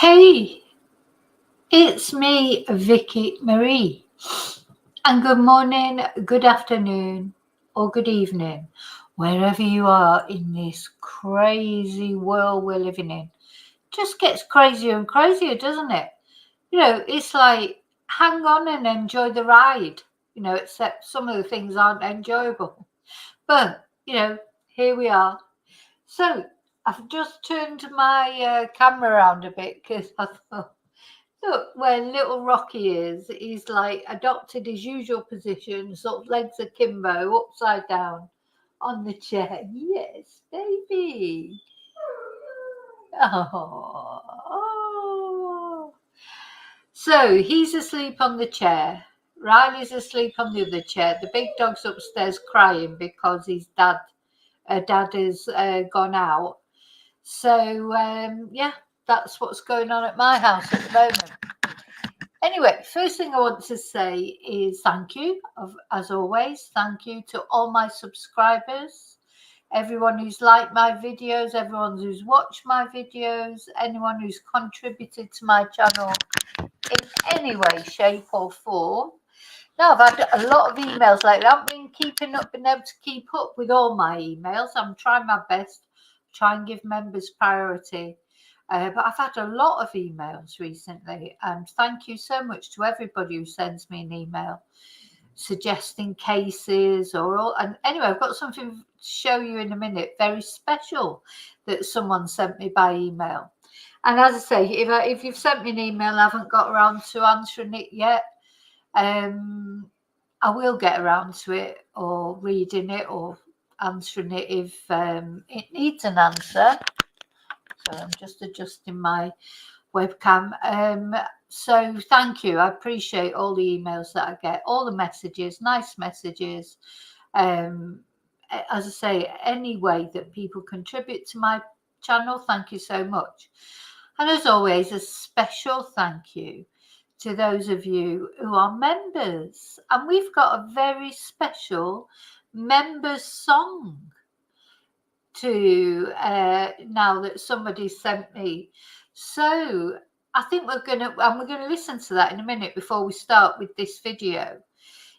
Hey, it's me, Vicky Marie, and good morning, good afternoon, or good evening, wherever you are in this crazy world we're living in. Just gets crazier and crazier, doesn't it? It's like hang on and enjoy the ride, except some of the things aren't enjoyable. But, here we are. So, I've just turned my camera around a bit because I thought, look, where little Rocky is, he's like adopted his usual position, sort of legs akimbo, upside down on the chair. Yes, baby. Oh. So he's asleep on the chair. Riley's asleep on the other chair. The big dog's upstairs crying because his dad has gone out. So, yeah, that's what's going on at my house at the moment. Anyway, first thing I want to say is thank you, as always. Thank you to all my subscribers, everyone who's liked my videos, everyone who's watched my videos, anyone who's contributed to my channel in any way, shape or form. Now, I've had a lot of emails lately. I haven't been been able to keep up with all my emails. I'm trying my best to try and give members priority. But I've had a lot of emails recently, and thank you so much to everybody who sends me an email suggesting cases and anyway, I've got something to show you in a minute, very special, that someone sent me by email. And as I say, if you've sent me an email, I haven't got around to answering it yet. I will get around to it or reading it or answering it if it needs an answer. So I'm just adjusting my webcam. So thank you. I appreciate all the emails that I get, all the messages, nice messages. As I say, any way that people contribute to my channel, thank you so much. And as always, a special thank you to those of you who are members. And we've got a very special members song to now that somebody sent me. So I think we're gonna listen to that in a minute before we start with this video.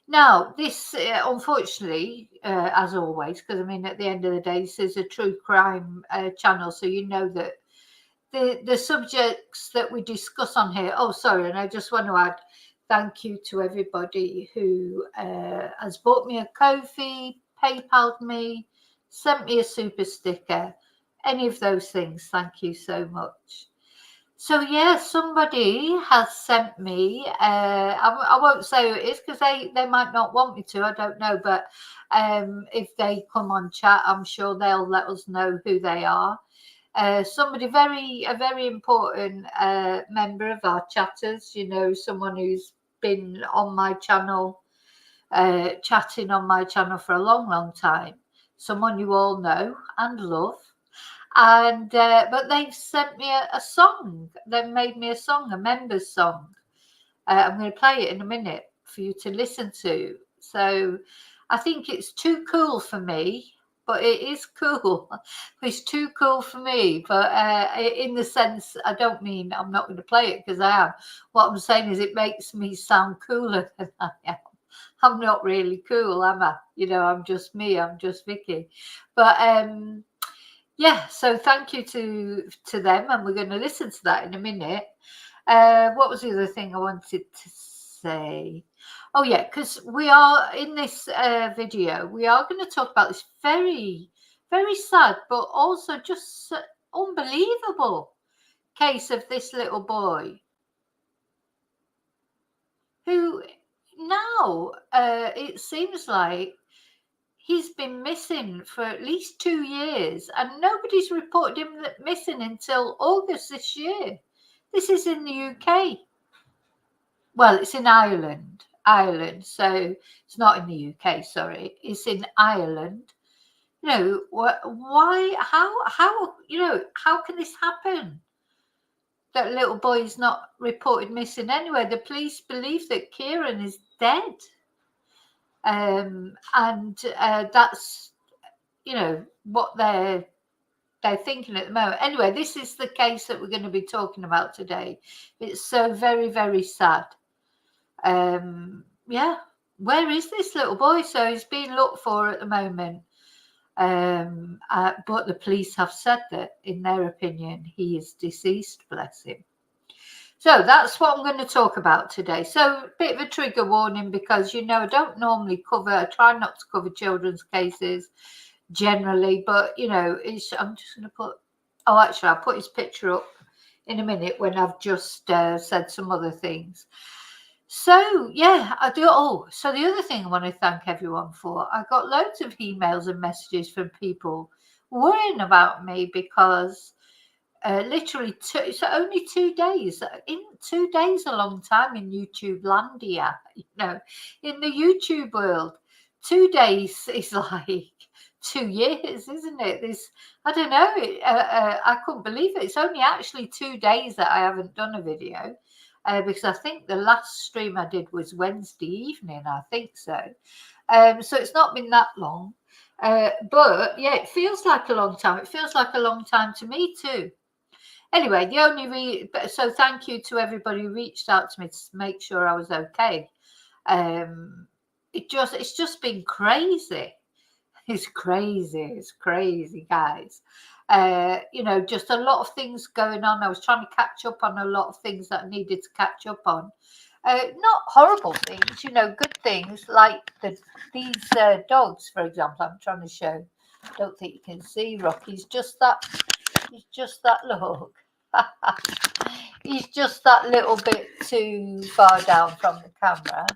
Now, this unfortunately, as always, because I mean, at the end of the day, this is a true crime channel, so you know that the subjects that we discuss on here. Oh, sorry, and I just want to add thank you to everybody who has bought me a Ko-fi, PayPal'd me, sent me a super sticker, any of those things. Thank you so much. So yeah, somebody has sent me, I won't say who it is because they might not want me to, I don't know, but if they come on chat, I'm sure they'll let us know who they are. Somebody a very important member of our chatters, someone who's been on my channel, chatting on my channel for a long time, someone you all know and love. And but they've sent me a song. They've made me a song, a member's song. I'm going to play it in a minute for you to listen to. So I think it's too cool for me, but it is cool. It's too cool for me, but in the sense, I don't mean I'm not going to play it because I am. What I'm saying is it makes me sound cooler than I am. I'm not really cool, am I? I'm just me. I'm just Vicky. But yeah, so thank you to them, and we're going to listen to that in a minute. What was the other thing I wanted to say? Oh yeah, because we are in this video, we are going to talk about this very, very sad, but also just unbelievable case of this little boy who now it seems like he's been missing for at least 2 years, and nobody's reported him missing until August this year. This is in the UK. Well, it's in Ireland, so it's not in the UK, sorry. It's in Ireland. Why, how can this happen? That little boy is not reported missing anywhere. The police believe that Kyran is dead. And that's, what they're they're thinking at the moment. Anyway, this is the case that we're going to be talking about today. It's so very, very sad. Yeah, where is this little boy? So he's being looked for at the moment. But the police have said that, in their opinion, he is deceased, bless him. So that's what I'm going to talk about today. So a bit of a trigger warning, because, you know, I don't normally I try not to cover children's cases generally, but, you know, I'm just going to put, oh, actually, I'll put his picture up in a minute when I've just said some other things. So, yeah, I do. Oh, so the other thing I want to thank everyone for, I got loads of emails and messages from people worrying about me because literally so only 2 days. In 2 days, a long time in YouTube landia, you know, in the YouTube world. 2 days is like 2 years, isn't it? I don't know. I couldn't believe it. It's only actually 2 days that I haven't done a video. Because I think the last stream I did was Wednesday evening, I think so. So it's not been that long. But yeah, it feels like a long time. It feels like a long time to me too. Anyway, so thank you to everybody who reached out to me to make sure I was okay. It's just been crazy. It's crazy, guys. You know, just a lot of things going on. I was trying to catch up on a lot of things that I needed to catch up on. Not horrible things, you know, good things like these dogs, for example. I'm trying to show. I don't think you can see Rocky's just that. He's just that look. He's just that little bit too far down from the camera.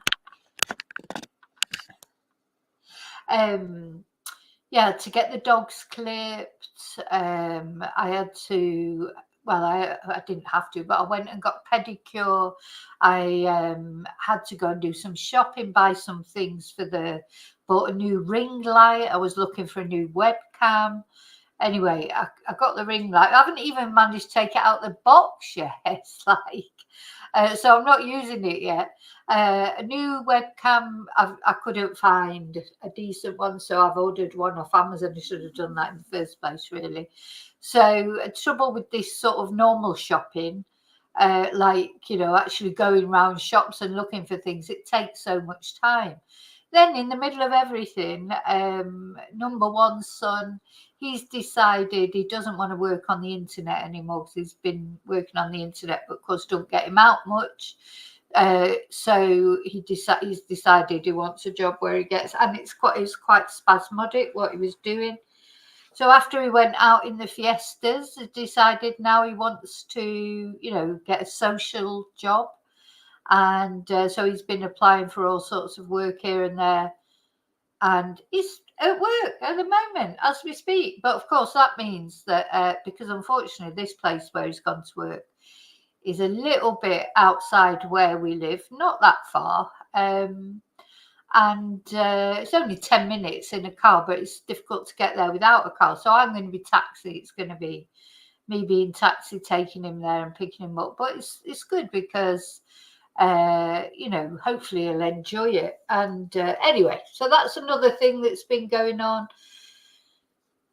Yeah, to get the dogs clipped, I had to. Well, I didn't have to, but I went and got pedicure. I had to go and do some shopping, buy some things bought a new ring light. I was looking for a new webcam. Anyway, I got the ring light. I haven't even managed to take it out the box yet. It's like, so I'm not using it yet. A new webcam, I couldn't find a decent one, so I've ordered one off Amazon. I should have done that in the first place, really. So trouble with this sort of normal shopping, like, you know, actually going around shops and looking for things, it takes so much time. Then in the middle of everything, number one son, he's decided he doesn't want to work on the internet anymore because he's been working on the internet, but of course don't get him out much. So he's decided he wants a job where he gets, and it's quite spasmodic what he was doing. So after he went out in the fiestas, he decided now he wants to, you know, get a social job. And so he's been applying for all sorts of work here and there. And he's at work at the moment as we speak. But of course, that means that because unfortunately this place where he's gone to work is a little bit outside where we live, not that far. And it's only 10 minutes in a car, but it's difficult to get there without a car. So I'm going to be taxi. It's going to be me being taxi, taking him there and picking him up. But it's good because, you know, hopefully he'll enjoy it. And anyway, so that's another thing that's been going on.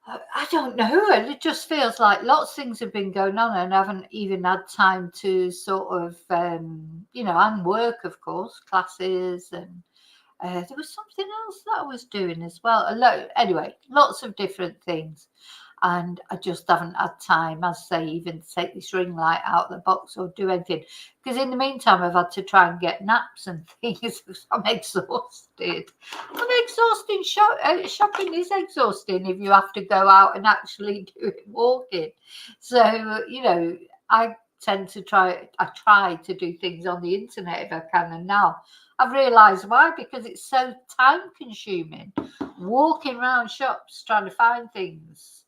I don't know. It just feels like lots of things have been going on and I haven't even had time to sort of, you know, and work, of course, classes, and there was something else that I was doing as well. Anyway, lots of different things. And I just haven't had time, as I say, even to take this ring light out of the box or do anything. Because in the meantime, I've had to try and get naps and things. I'm exhausted. Shopping is exhausting if you have to go out and actually do it walking. So, you know, I try to do things on the internet if I can. And now I've realised why, because it's so time consuming. Walking around shops trying to find things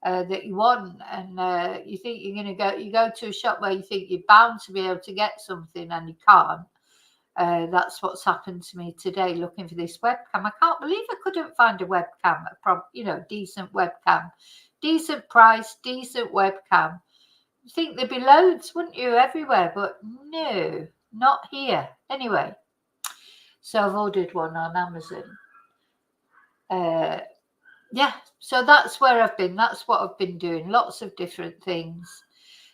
that you want, and you think you're going to you go to a shop where you think you're bound to be able to get something and you can't. That's what's happened to me today looking for this webcam. I can't believe I couldn't find a webcam, decent webcam, decent price, decent webcam. You think there'd be loads, wouldn't you, everywhere? But no, not here. Anyway, so I've ordered one on Amazon. yeah, so that's where I've been. That's what I've been doing. Lots of different things.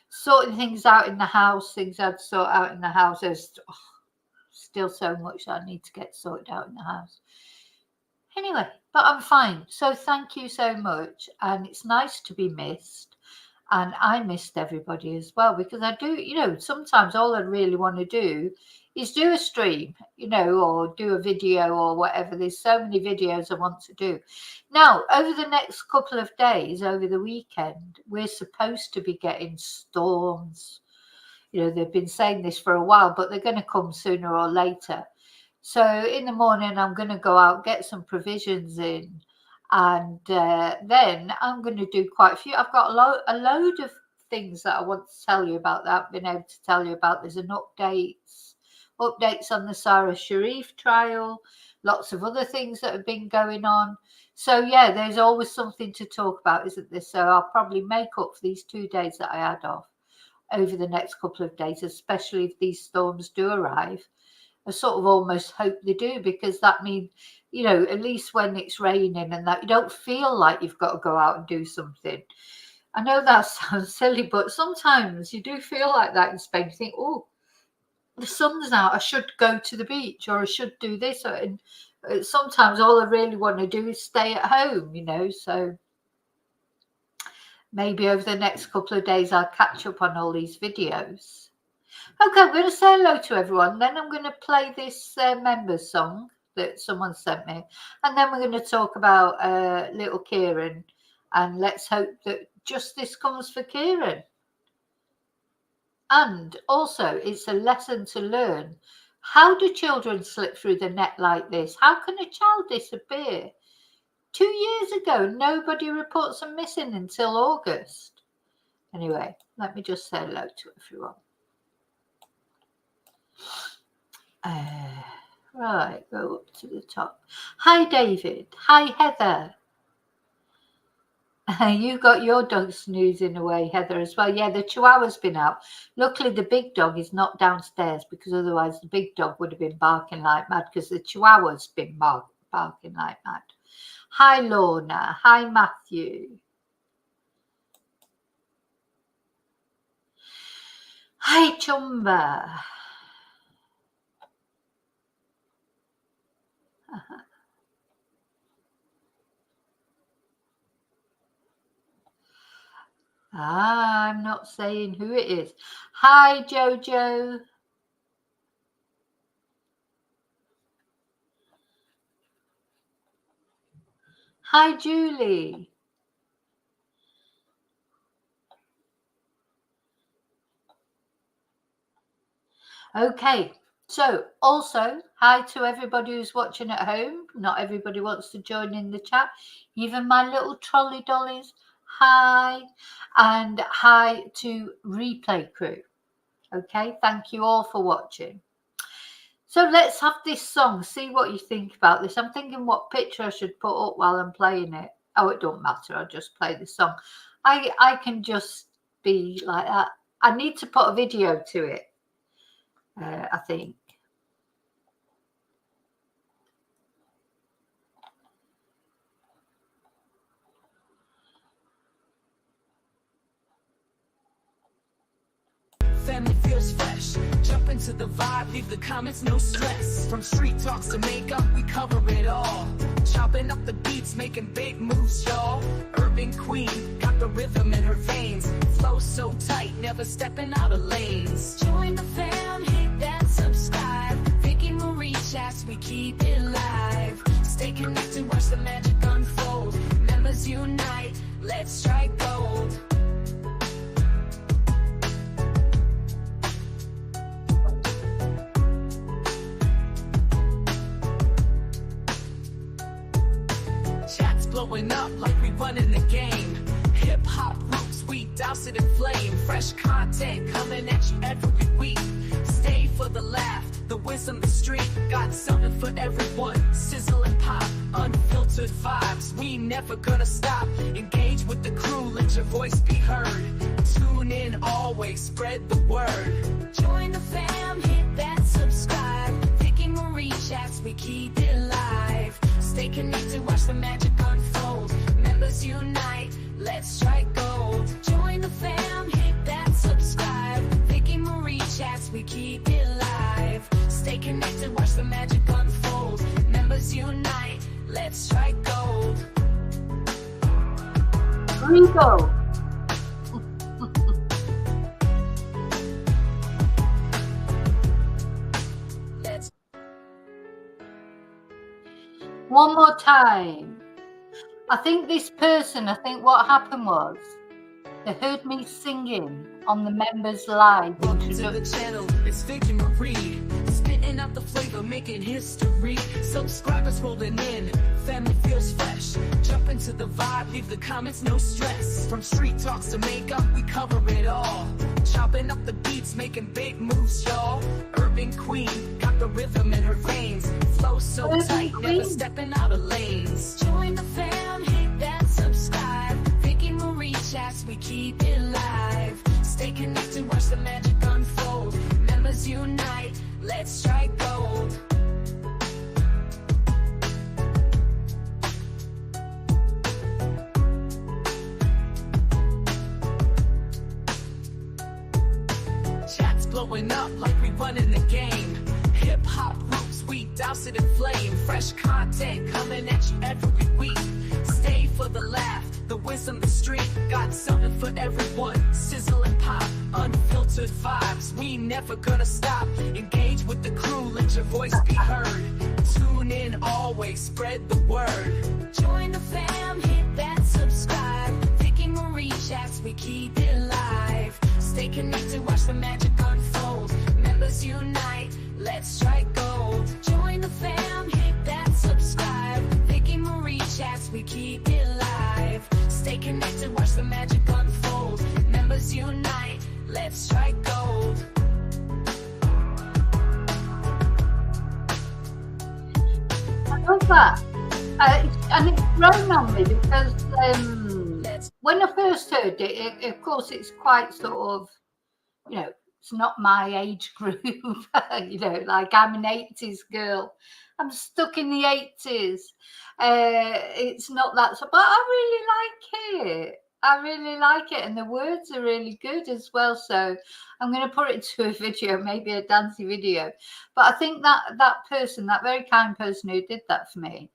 Sorting things out in the house, things I'd sort out in the house. There's still so much that I need to get sorted out in the house. Anyway, but I'm fine. So thank you so much. And it's nice to be missed. And I missed everybody as well, because I do, sometimes all I really want to do is do a stream, or do a video or whatever. There's so many videos I want to do. Now, over the next couple of days, over the weekend, we're supposed to be getting storms. They've been saying this for a while, but they're going to come sooner or later. So in the morning, I'm going to go out, get some provisions in. And then I'm going to do quite a few. I've got a load of things that I want to tell you about that I've been able to tell you about. There's an updates on the Sarah Sharif trial, lots of other things that have been going on. So yeah, there's always something to talk about, isn't there? So I'll probably make up for these 2 days that I had off over the next couple of days, especially if these storms do arrive. I sort of almost hope they do, because that means, at least when it's raining and that, you don't feel like you've got to go out and do something. I know that sounds silly, but sometimes you do feel like that in Spain. You think, oh, the sun's out, I should go to the beach, or I should do this. And sometimes all I really want to do is stay at home, so maybe over the next couple of days I'll catch up on all these videos. Okay, I'm going to say hello to everyone. Then I'm going to play this members song that someone sent me. And then we're going to talk about little Kyran. And let's hope that justice comes for Kyran. And also, it's a lesson to learn. How do children slip through the net like this? How can a child disappear? 2 years ago, nobody reports them missing until August. Anyway, let me just say hello to everyone. Right, go up to the top. Hi, David. Hi, Heather. You got your dog snoozing away, Heather, as well. Yeah, the Chihuahua's been out. Luckily, the big dog is not downstairs, because otherwise the big dog would have been barking like mad, because the Chihuahua's been barking like mad. Hi, Lorna. Hi, Matthew. Hi, Chumba. I'm not saying who it is. Hi, Jojo. Hi, Julie. Okay, so also hi to everybody who's watching at home. Not everybody wants to join in the chat. Even my little trolley dollies. Hi. And hi to replay crew. Okay, thank you all for watching. So let's have this song. See what you think about this. I'm thinking what picture I should put up while I'm playing it. Oh, it don't matter. I'll just play the song. I can just be like that. I need to put a video to it. I think. Family feels fresh. Jump into the vibe, leave the comments, no stress. From street talks to makeup, we cover it all. Chopping up the beats, making big moves, y'all. Urban queen, got the rhythm in her veins. Flow so tight, never stepping out of lanes. Join the fam, hit that subscribe. Vicky Marie chats, we keep it live. Stay connected, watch the magic unfold. Members unite, let's strike gold. Blowing up like we running the game. Hip-hop roots, we douse it in flame. Fresh content coming at you every week. Stay for the laugh, the wisdom, the street. Got something for everyone. Sizzle and pop, unfiltered vibes. We never gonna stop. Engage with the crew, let your voice be heard. Tune in always, spread the word. Join the fam, hit that subscribe. Vicky Marie chats, we keep it live. Stay connected, watch the magic unfold. unite, let's strike gold. Join the fam, hit that subscribe. Vicky Marie chats, we keep it live. Stay connected, watch the magic unfold. Members unite, let's strike gold. Rico. Let's One more time. I think what happened was they heard me singing on the members live. welcome to the channel. It's Vicky Marie, spitting out the flavor, making history. Subscribers rolling in, family feels fresh. Jump into the vibe, leave the comments, no stress. From street talks to makeup, we cover it all. Chopping up the beats, making big moves, y'all. Urban queen, got the rhythm in her veins. Flow so Urban tight, queen. never stepping out of lanes. Join the fam, hit that subscribe. Vicky Marie chats, we keep it live. Stay connected, watch the magic unfold. Members unite, let's strike gold. Chats blowing up like we running the game. Hip hop roots, we douse it in flame. Fresh content coming at you every week. Stay for the laugh, the wisdom, the street. Got something for everyone. Sizzle and pop, unfiltered vibes. We never gonna stop. Engage with the crew, let your voice be heard. Tune in always, spread the word. Join the fam, hit that subscribe. Vicky Marie chats, we keep it live. Stay connected, watch the magic unfold. Members unite, let's strike gold. Join the fam, hit that subscribe. Vicky Marie chats, we keep it live. Stay connected, watch the magic unfold. Members unite, let's strike gold. I love that. And it's grown on me because when I first heard it, of course, it's quite sort of, it's not my age group. Like I'm an 80s girl. I'm stuck in the 80s. It's not that, but I really like it. I really like it, and the words are really good as well. So I'm going to put it to a video, maybe a dancey video. But I think that person, that very kind person who did that for me,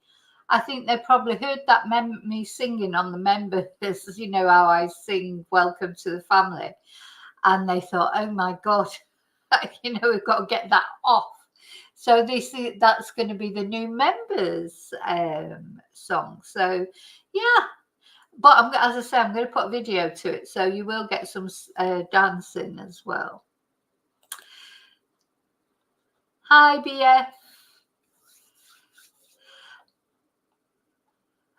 I think they probably heard that me singing on the members, how I sing "Welcome to the Family," and they thought, "Oh my God, we've got to get that off." So that's going to be the new members song. So yeah. But as I say, I'm going to put a video to it, so you will get some dancing as well. Hi, BF.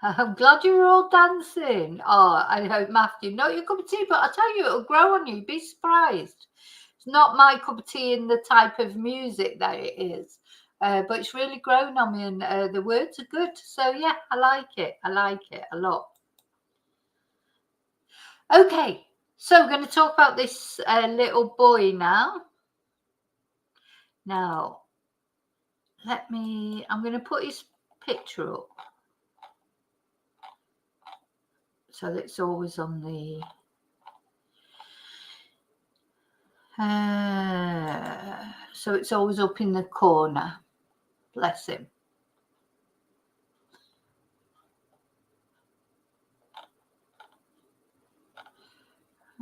I'm glad you were all dancing. Oh, I hope, Matthew, not your cup of tea, but I tell you, it'll grow on you. You'd be surprised. It's not my cup of tea in the type of music that it is, but it's really grown on me, and the words are good. So yeah, I like it. I like it a lot. Okay, so we're going to talk about this little boy now. Now, I'm going to put his picture up. So that it's always on the... so it's always up in the corner. Bless him.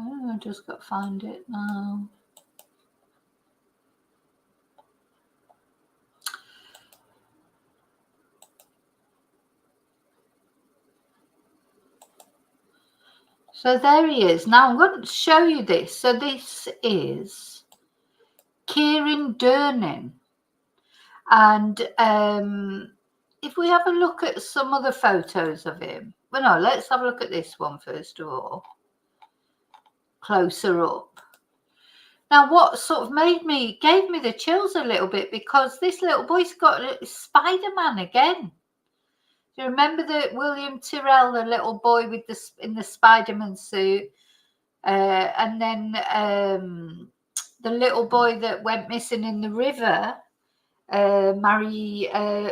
Oh, I just got to find it now. So there he is. Now I'm going to show you this. So this is Kyran Durnin. And if we have a look at some other photos of him. Well, no, let's have a look at this one first of all. Closer up. Now, what sort of gave me the chills a little bit, because this little boy's got a Spider-Man again. Do you remember the William Tyrrell, the little boy with in the Spider-Man suit, and then the little boy that went missing in the river, Marizuvo,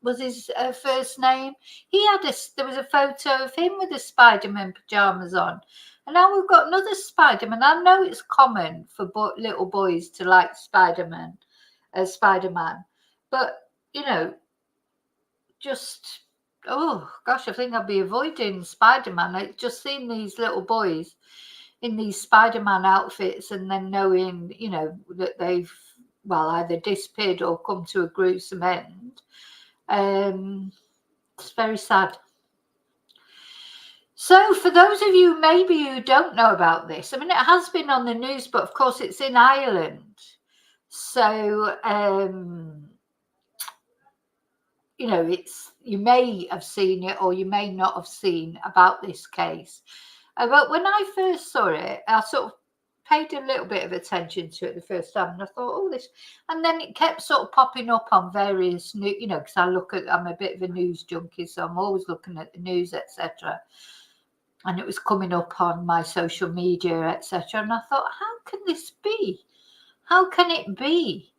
was his first name. There was a photo of him with the Spider-Man pajamas on. And now we've got another Spider-Man. I know it's common for little boys to like Spider-Man. But, you know, just, oh, gosh, I think I'll be avoiding Spider-Man. I've just seen these little boys in these Spider-Man outfits and then knowing, you know, that they've, well, either disappeared or come to a gruesome end. It's very sad. So for those of you maybe who don't know about this, I mean, it has been on the news, but of course it's in Ireland. So, you know, you may have seen it or you may not have seen about this case. But when I first saw it, I sort of paid a little bit of attention to it the first time, and I thought, oh, this, and then it kept sort of popping up on various news, you know, because I'm a bit of a news junkie, so I'm always looking at the news, etc. And it was coming up on my social media, etc. And I thought, how can this be? How can it be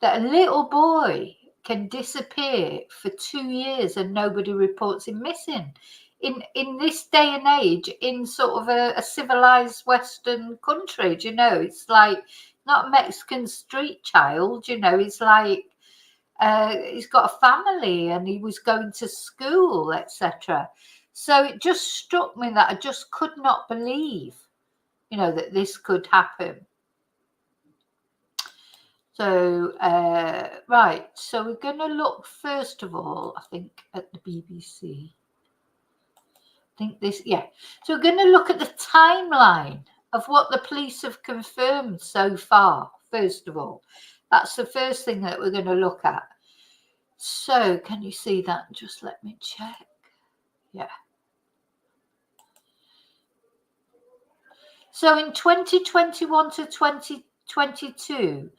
that a little boy can disappear for 2 years and nobody reports him missing? In this day and age, in sort of a civilized Western country, you know, it's like not a Mexican street child, you know, it's like he's got a family and he was going to school, etc. So it just struck me that I just could not believe, you know, that this could happen. So, right, so we're going to look first of all, I think, at the BBC. I think this, yeah. So we're going to look at the timeline of what the police have confirmed so far, first of all. That's the first thing that we're going to look at. So can you see that? Just let me check. Yeah. So in 2021 to 2022,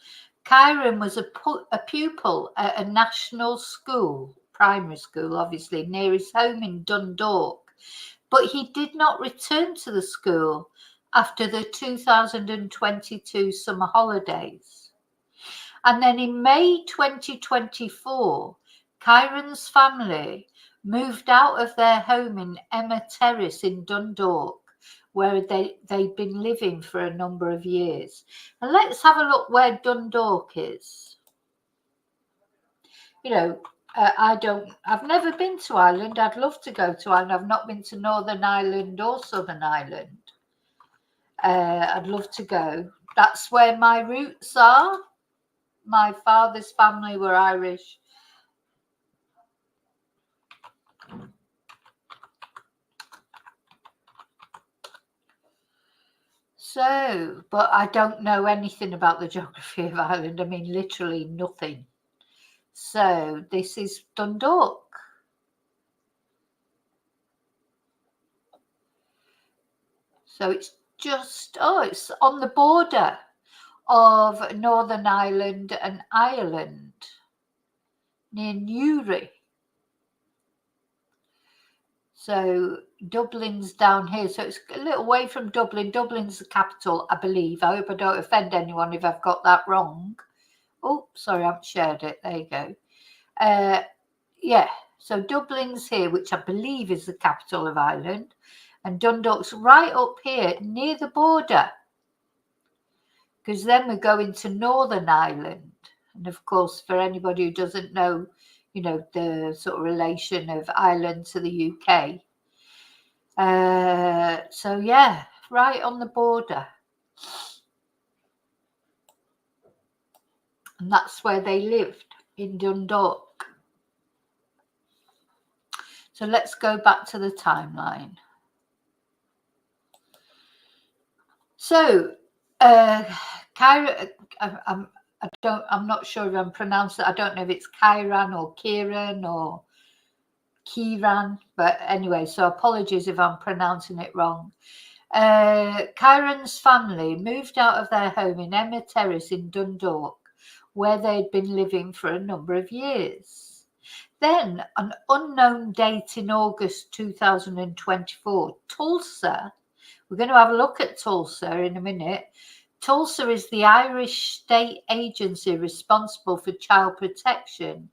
Kyran was a pupil at a national school, primary school, obviously, near his home in Dundalk. But he did not return to the school after the 2022 summer holidays. And then in May 2024, Kyran's family moved out of their home in Emer Terrace in Dundalk, where they'd been living for a number of years. And let's have a look where Dundalk is. You know, I've never been to Ireland. I'd love to go to Ireland. I've not been to Northern Ireland or Southern Ireland. I'd love to go. That's where my roots are. My father's family were Irish. So, but I don't know anything about the geography of Ireland. I mean, literally nothing. So this is Dundalk. So it's just, it's on the border of Northern Ireland and Ireland, near Newry. So Dublin's down here. So it's a little way from Dublin. Dublin's the capital, I believe. I hope I don't offend anyone if I've got that wrong. Oh, sorry, I haven't shared it. There you go. Yeah, so Dublin's here, which I believe is the capital of Ireland. And Dundalk's right up here near the border. Because then we're going to Northern Ireland. And of course, for anybody who doesn't know, you know, the sort of relation of Ireland to the UK. So yeah, right on the border. And that's where they lived, in Dundalk. So let's go back to the timeline. So, Kyran, I'm not sure if I'm pronouncing it. I don't know if it's Kyran or Kyran or Kyran, but anyway, so apologies if I'm pronouncing it wrong. Kyran's family moved out of their home in Emer Terrace in Dundalk, where they'd been living for a number of years. Then, an unknown date in August 2024, Tulsa, we're going to have a look at Tulsa in a minute. Tulsa is the Irish state agency responsible for child protection,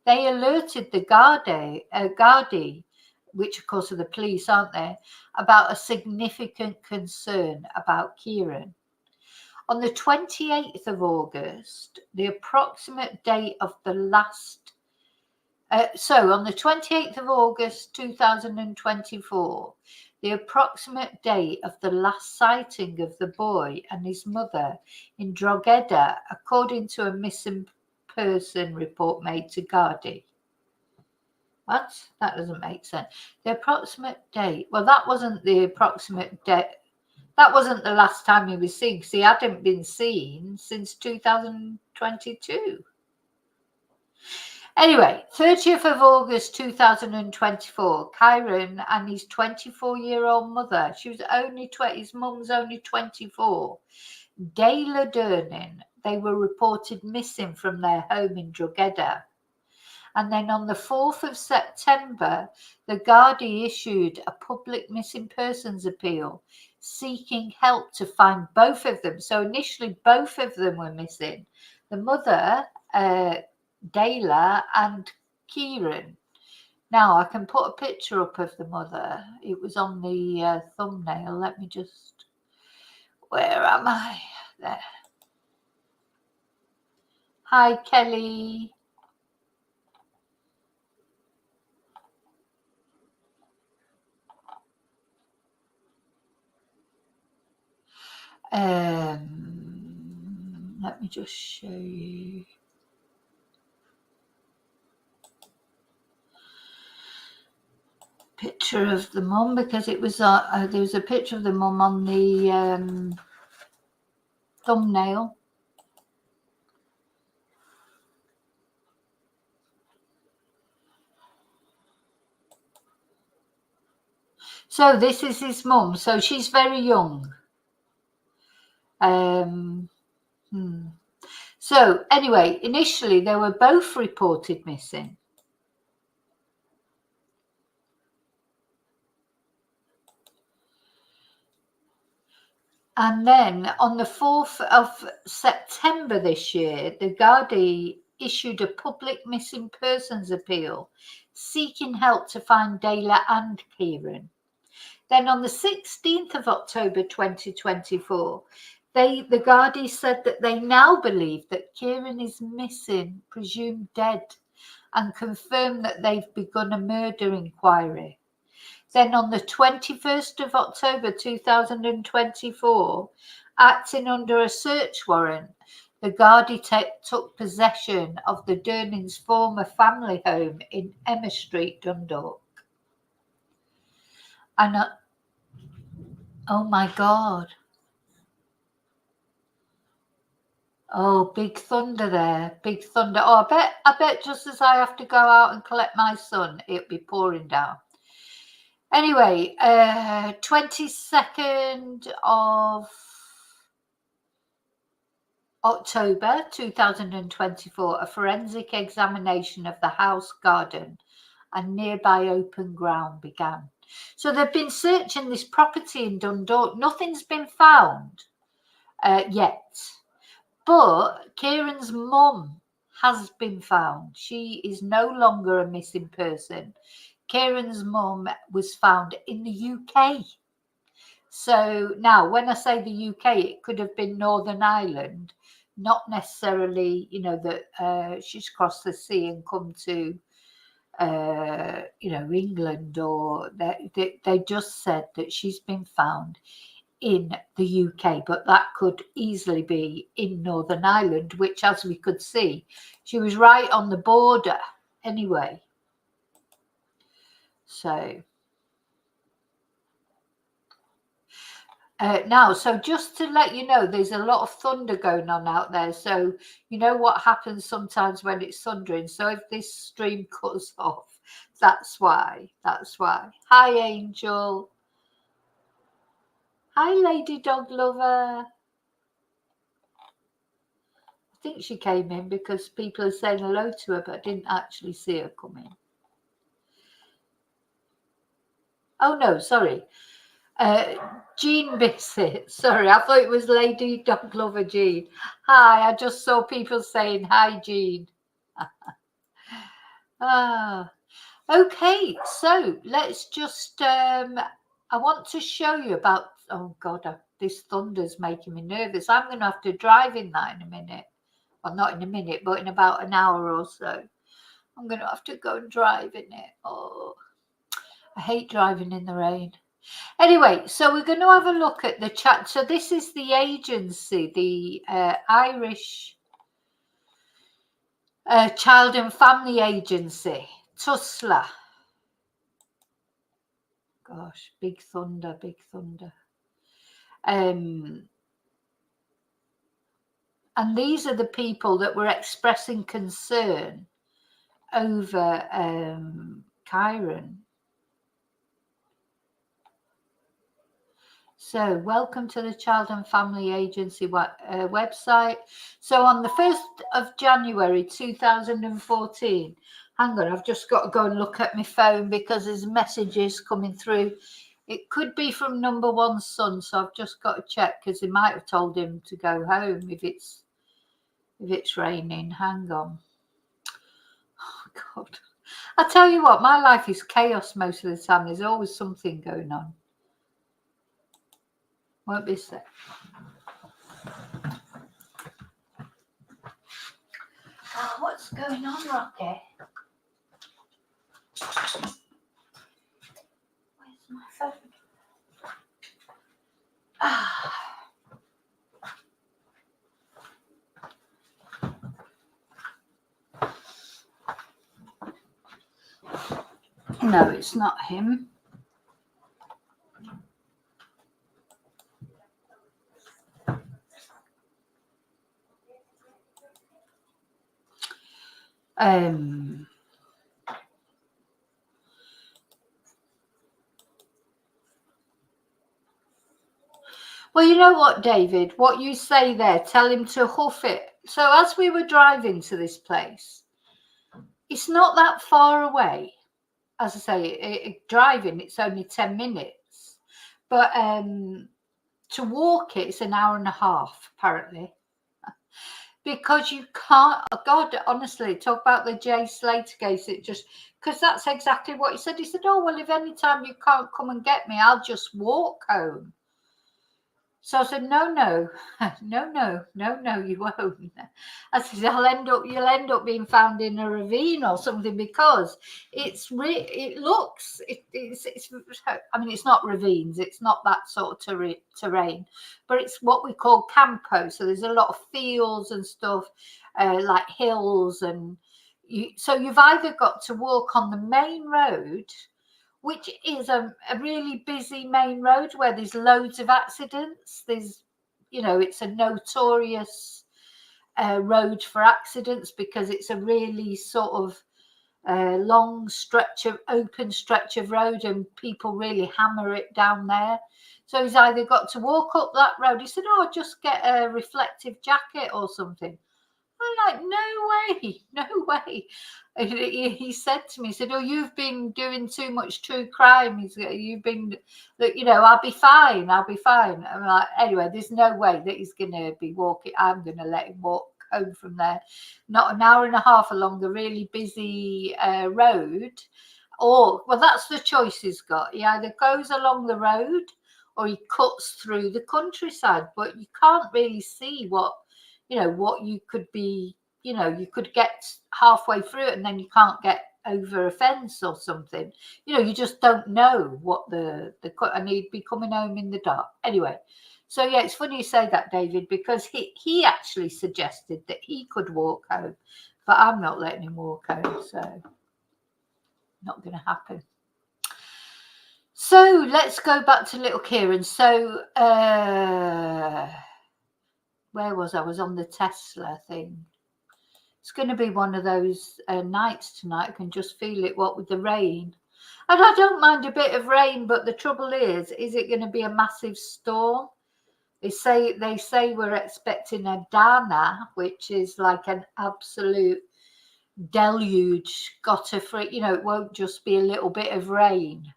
they alerted the gardaí, which of course are the police, aren't they, about a significant concern about Kyran. On the 28th of August, the approximate date of the last on the 28th of August 2024, the approximate date of the last sighting of the boy and his mother in Drogheda, according to a missing person report made to Gardaí. What? That doesn't make sense. The approximate date. Well, that wasn't the approximate date. That wasn't the last time he was seen, because he hadn't been seen since 2022. Anyway, 30th of August 2024, Kyran and his 24-year-old mother, his mum's only 24, Emer Terrace, they were reported missing from their home in Drogheda. And then on the 4th of September, the Gardaí issued a public missing persons appeal seeking help to find both of them. So initially, both of them were missing. The mother, Dayla, and Kyran. Now I can put a picture up of the mother. It was on the thumbnail. Let me just, where am I? There. Hi, Kelly. Let me just show you. Picture of the mum, because it was there was a picture of the mum on the thumbnail. So this is his mum. So she's very young. So anyway, initially they were both reported missing. And then on the 4th of September this year, the Gardaí issued a public missing persons appeal seeking help to find Dayla and Kyran. Then on the 16th of October 2024, the Gardaí said that they now believe that Kyran is missing, presumed dead, and confirmed that they've begun a murder inquiry. Then on the 21st of October 2024, acting under a search warrant, the Gardaí took possession of the Durnins' former family home in Emer Street, Dundalk. And oh my God. Oh, big thunder there, big thunder. Oh, I bet just as I have to go out and collect my son, it'll be pouring down. Anyway, 22nd of October 2024, a forensic examination of the house, garden and nearby open ground began. So they've been searching this property in Dundalk. Nothing's been found yet. But Kyran's mum has been found. She is no longer a missing person. Kyran's mum was found in the UK. So now, when I say the UK, it could have been Northern Ireland, not necessarily, that she's crossed the sea and come to, England, or they just said that she's been found in the UK, but that could easily be in Northern Ireland, which, as we could see, she was right on the border anyway. So now, so just to let you know, there's a lot of thunder going on out there. So you know what happens sometimes when it's thundering. So if this stream cuts off, that's why. Hi, Angel. Hi, Lady Dog Lover. I think she came in because people are saying hello to her, but I didn't actually see her come in. Oh, no, sorry. Jean Bissett. Sorry, I thought it was Lady Dog Lover Jean. Hi, I just saw people saying, hi, Jean. Okay, so let's just I want to show you about, oh god, this thunder's making me nervous. I'm going to have to drive in that in a minute. Well, not in a minute, but in about an hour or so. I'm going to have to go and drive in it. Oh, I hate driving in the rain. Anyway, so we're going to have a look at the chat. So this is the agency, the Irish Child and Family Agency, TUSLA. Gosh, big thunder, big thunder. And these are the people that were expressing concern over Kyran. So welcome to the Child and Family Agency website. So on the 1st of January 2014, hang on, I've just got to go and look at my phone because there's messages coming through. It could be from number one's son, so I've just got to check because they might have told him to go home if it's raining. Hang on. Oh God, I tell you what, my life is chaos most of the time. There's always something going on. Won't be a sec. Oh, what's going on, Rocky? Where's my phone? No, it's not him. Well, you know what, David, what you say there, tell him to hoof it. So as we were driving to this place, it's not that far away. As I say, driving, it's only 10 minutes. But to walk it, it's an hour and a half, apparently. Because you can't, oh God, honestly, talk about the Jay Slater case. It just, because that's exactly what he said. He said, oh, well, if any time you can't come and get me, I'll just walk home. So I said, no, you won't. I said, you'll end up being found in a ravine or something because it's I mean, it's not ravines, it's not that sort of terrain, but it's what we call campo. So there's a lot of fields and stuff, like hills, and so you've either got to walk on the main road, which is a really busy main road where there's loads of accidents. There's, it's a notorious road for accidents because it's a really sort of long open stretch of road, and people really hammer it down there. So he's either got to walk up that road. He said, oh, just get a reflective jacket or something. I'm like, no way. He said to me, he said, oh, you've been doing too much true crime. You've been, I'll be fine. I'm like, anyway, there's no way that he's going to be walking. I'm going to let him walk home from there. Not an hour and a half along the really busy road. Or, well, that's the choice he's got. He either goes along the road or he cuts through the countryside. But you can't really see what you could be, you could get halfway through it and then you can't get over a fence or something. You just don't know what and he'd be coming home in the dark. Anyway, so yeah, it's funny you say that, David, because he actually suggested that he could walk home, but I'm not letting him walk home, so not going to happen. So let's go back to little Kyran. So where was I? Was on the Tesla thing. It's going to be one of those nights tonight. I can just feel it, what with the rain. And I don't mind a bit of rain, but the trouble is it going to be a massive storm? They say we're expecting a Dana, which is like an absolute deluge, it won't just be a little bit of rain.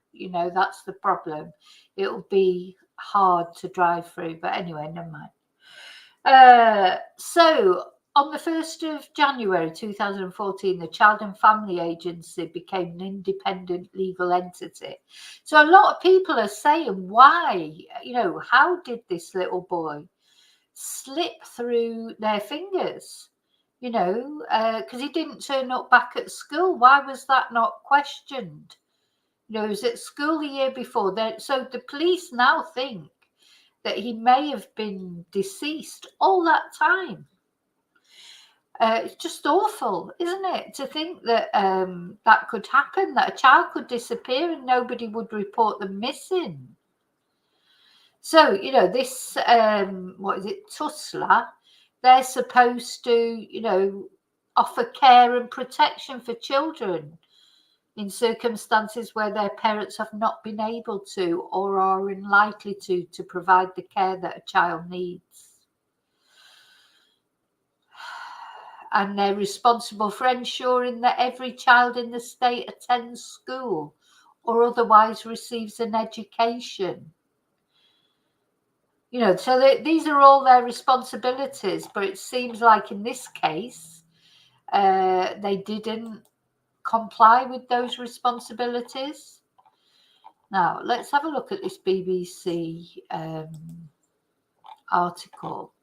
That's the problem. It'll be hard to drive through. But anyway, never mind. So on the 1st of January 2014, the Child and Family Agency became an independent legal entity. So a lot of people are saying, why? How did this little boy slip through their fingers? Because he didn't turn up back at school. Why was that not questioned? He was at school the year before. So the police now think that he may have been deceased all that time. It's just awful, isn't it, to think that that could happen, that a child could disappear and nobody would report them missing. So, this, what is it, Tussler, they're supposed to, offer care and protection for children in circumstances where their parents have not been able to or are unlikely to provide the care that a child needs. And they're responsible for ensuring that every child in the state attends school or otherwise receives an education. So these are all their responsibilities, but it seems like in this case, they didn't comply with those responsibilities. Now, let's have a look at this BBC article.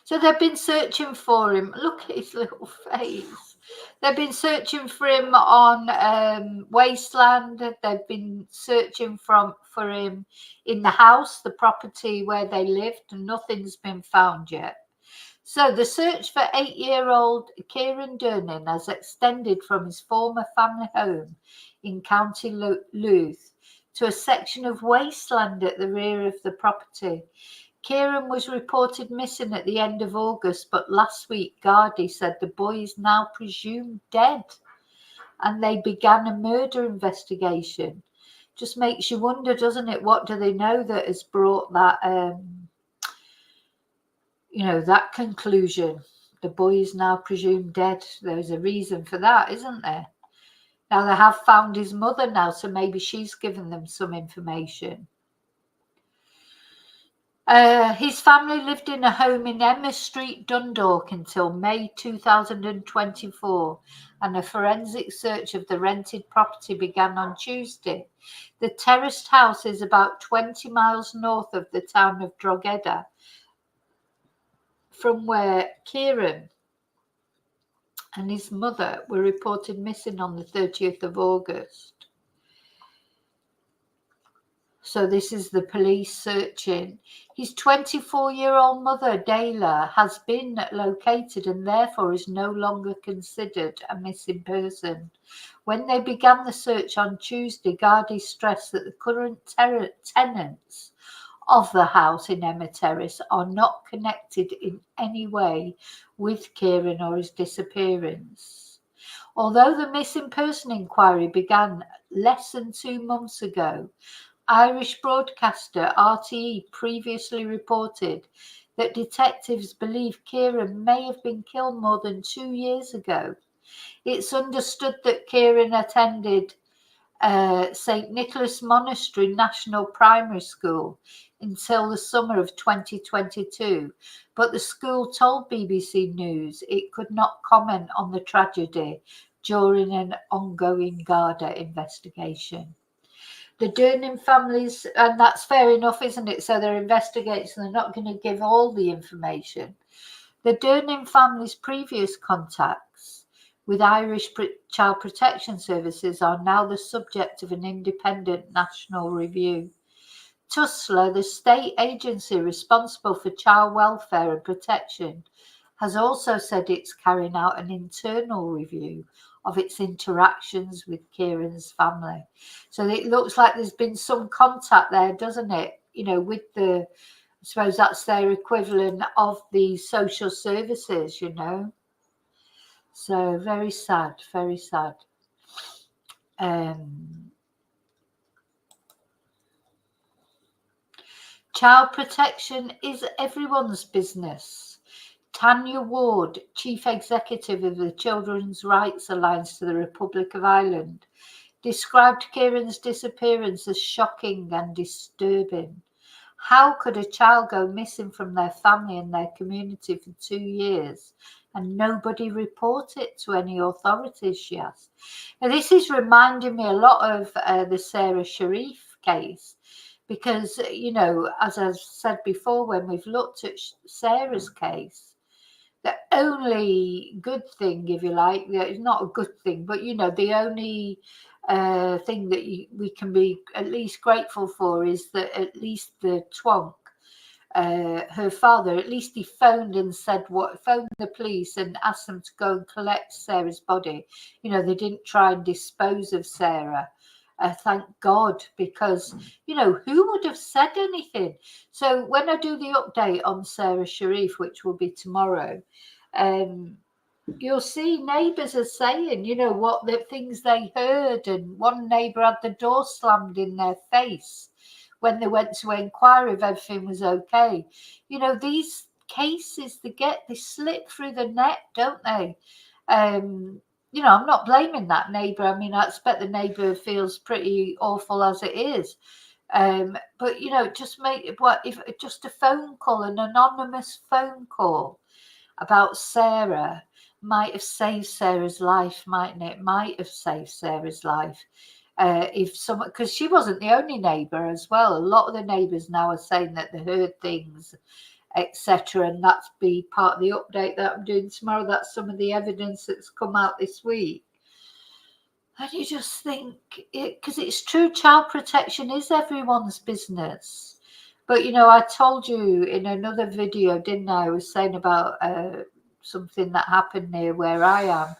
So they've been searching for him. Look at his little face. They've been searching for him on Wasteland. They've been searching for him in the house, the property where they lived, and nothing's been found yet. So the search for 8-year-old Kyran Durnin has extended from his former family home in County Louth to a section of wasteland at the rear of the property. Kyran was reported missing at the end of August, but last week gardaí said the boy is now presumed dead and they began a murder investigation. Just makes you wonder, doesn't it? What do they know that has brought that, that conclusion? The boy is now presumed dead. There's a reason for that, isn't there? Now they have found his mother now, so maybe she's given them some information. His family lived in a home in Emer Street, Dundalk until May 2024, and a forensic search of the rented property began on Tuesday. The terraced house is about 20 miles north of the town of Drogheda, from where Kyran and his mother were reported missing on the 30th of August. So this is the police searching. His 24-year-old mother, Dayla, has been located and therefore is no longer considered a missing person. When they began the search on Tuesday, gardaí stressed that the current tenants of the house in Emer Terrace are not connected in any way with Kyran or his disappearance. Although the missing person inquiry began less than 2 months ago, Irish broadcaster RTE previously reported that detectives believe Kyran may have been killed more than 2 years ago. It's understood that Kyran attended St. Nicholas Monastery National Primary School until the summer of 2022, but the school told BBC News it could not comment on the tragedy during an ongoing Garda investigation. The Durnin families, and that's fair enough, isn't it? So they're investigating, so they're not going to give all the information. The Durnin family's previous contacts with Irish Child Protection Services are now the subject of an independent national review. Tussler, the state agency responsible for child welfare and protection, has also said it's carrying out an internal review of its interactions with Kyran's family. So it looks like there's been some contact there, doesn't it? With I suppose that's their equivalent of the social services, So very sad, very sad. Child protection is everyone's business. Tanya Ward, Chief Executive of the Children's Rights Alliance to the Republic of Ireland, described Kyran's disappearance as shocking and disturbing. How could a child go missing from their family and their community for 2 years and nobody report it to any authorities, she asked. Now, this is reminding me a lot of the Sarah Sharif case, because, you know, as I've said before, when we've looked at Sarah's case, the only good thing, if you like, it's not a good thing, but, you know, the only thing that we can be at least grateful for is that at least the twonk, her father, at least he phoned and said phoned the police and asked them to go and collect Sarah's body. You know, they didn't try and dispose of Sarah. Thank God, because, you know, who would have said anything? So when I do the update on Sarah Sharif, which will be tomorrow, you'll see neighbours are saying, you know, what the things they heard. And one neighbour had the door slammed in their face when they went to inquire if everything was okay. You know, these cases, they slip through the net, don't they? You know, I'm not blaming that neighbour. I mean, I expect the neighbour feels pretty awful as it is. But, you know, just just a phone call, an anonymous phone call about Sarah might have saved Sarah's life, mightn't it? Might have saved Sarah's life. If someone, because she wasn't the only neighbour as well. A lot of the neighbours now are saying that they heard things, etc. And that's be part of the update that I'm doing tomorrow. That's some of the evidence that's come out this week. And you just think, because it's true, child protection is everyone's business. But, you know, I told you in another video, didn't I? I was saying about something that happened near where I am.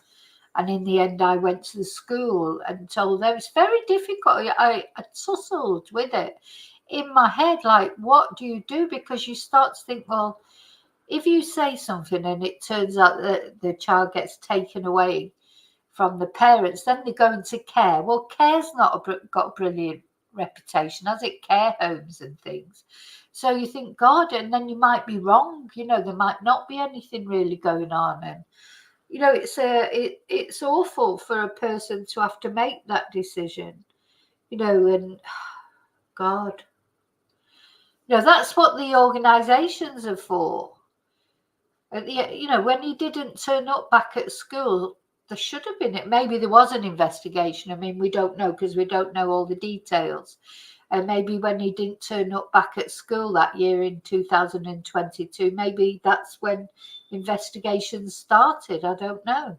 And in the end, I went to the school and told them it's very difficult. I tussled with it in my head, like, what do you do? Because you start to think, well, if you say something and it turns out that the child gets taken away from the parents, then they go into care. Well, care's not got a brilliant reputation, has it? Care homes and things. So you think, God, and then you might be wrong. You know, there might not be anything really going on. And, you know, it's awful for a person to have to make that decision, you know, and God, you know, that's what the organisations are for. You know, when he didn't turn up back at school, there should have been it. Maybe there was an investigation. I mean, we don't know because we don't know all the details. And maybe when he didn't turn up back at school that year in 2022, maybe that's when investigations started. I don't know.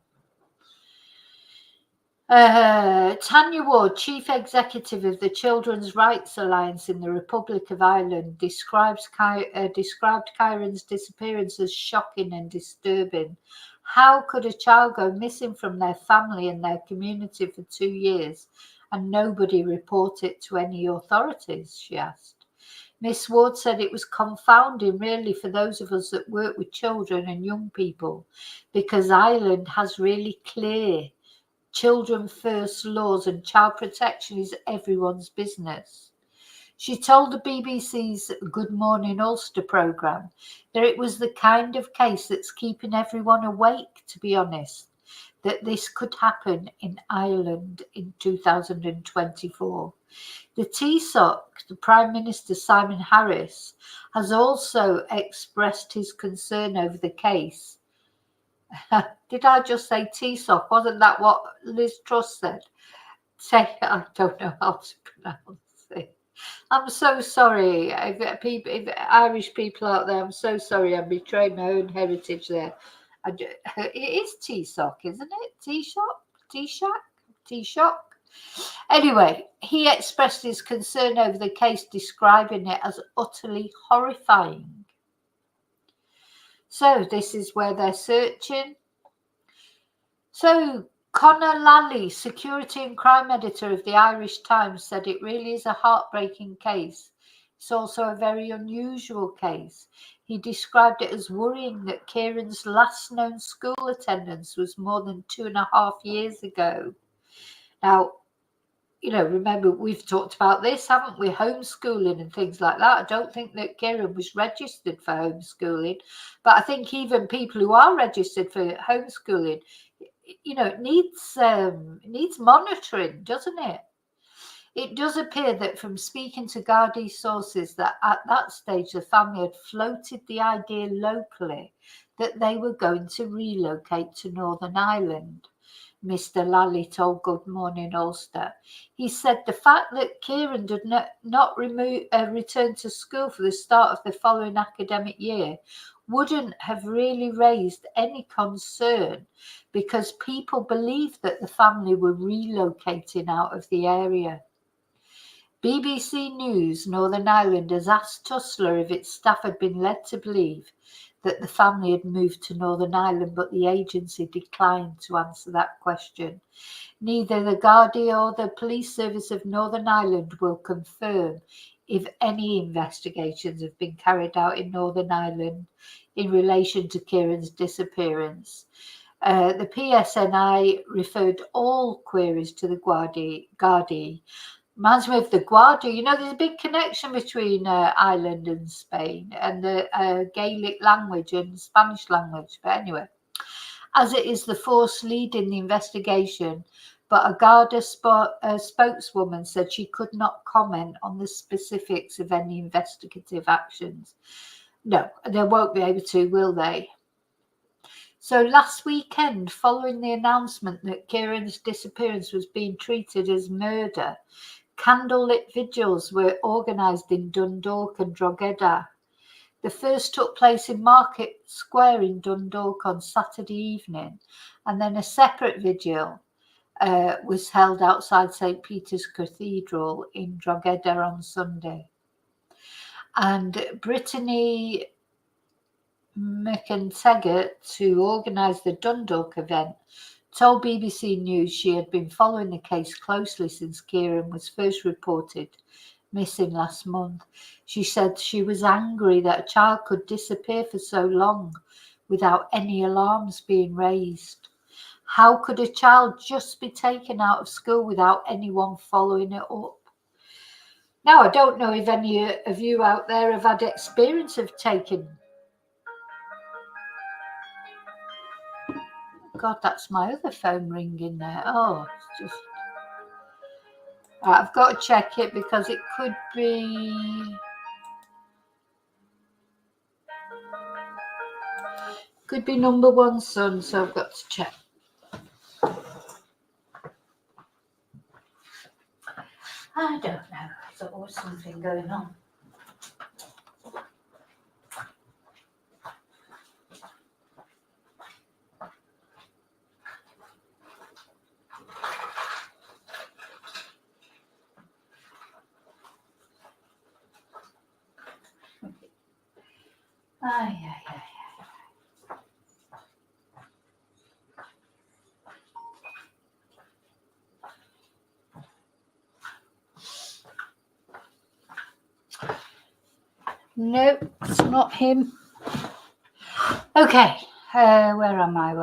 Tanya Ward, Chief Executive of the Children's Rights Alliance in the Republic of Ireland, described Kyran's disappearance as shocking and disturbing. How could a child go missing from their family and their community for 2 years and nobody report it to any authorities, she asked. Miss Ward said it was confounding, really, for those of us that work with children and young people, because Ireland has really clear children first laws and child protection is everyone's business. She told the BBC's Good Morning Ulster programme that it was the kind of case that's keeping everyone awake, to be honest, that this could happen in Ireland in 2024. The TSOC, the Prime Minister Simon Harris, has also expressed his concern over the case. Did I just say TSOC? Wasn't that what Liz Truss said? I don't know how to pronounce it. I'm so sorry. If Irish people out there, I'm so sorry. I'm betraying my own heritage there. It is TSOC, isn't it? Taoiseach? Anyway, he expressed his concern over the case, describing it as utterly horrifying. So this is where they're searching. So Conor Lally, security and crime editor of the Irish Times, said it really is a heartbreaking case. It's also a very unusual case. He described it as worrying that Kyran's last known school attendance was more than 2.5 years ago. Now, you know, remember, we've talked about this, haven't we? Homeschooling and things like that. I don't think that Kyran was registered for homeschooling, but I think even people who are registered for homeschooling, you know, it needs monitoring, doesn't it? It does appear that from speaking to gardaí sources that at that stage the family had floated the idea locally that they were going to relocate to Northern Ireland. Mr. Lally told Good Morning Ulster. He said the fact that Kyran did not return to school for the start of the following academic year wouldn't have really raised any concern because people believed that the family were relocating out of the area. BBC News Northern Ireland has asked Tussler if its staff had been led to believe that the family had moved to Northern Ireland, but the agency declined to answer that question. Neither the Gardaí or the Police Service of Northern Ireland will confirm if any investigations have been carried out in Northern Ireland in relation to Kyran's disappearance. The PSNI referred all queries to the Gardaí. Reminds me of the Guardia. You know, there's a big connection between Ireland and Spain and the Gaelic language and Spanish language. But anyway, as it is the force leading the investigation, but a Garda spokeswoman said she could not comment on the specifics of any investigative actions. No, they won't be able to, will they? So last weekend, following the announcement that Kyran's disappearance was being treated as murder, candlelit vigils were organised in Dundalk and Drogheda. The first took place in Market Square in Dundalk on Saturday evening, and then a separate vigil was held outside St. Peter's Cathedral in Drogheda on Sunday. And Brittany McInteget, who organised the Dundalk event, told BBC News she had been following the case closely since Kyran was first reported missing last month. She said she was angry that a child could disappear for so long without any alarms being raised. How could a child just be taken out of school without anyone following it up? Now, I don't know if any of you out there have had experience of taking... God, that's my other phone ringing there. Oh, it's just... Right, I've got to check it because it could be... Could be number one son, so I've got to check. I don't know. I thought there was something going on. Ay. Nope, it's not him. Okay, where am I?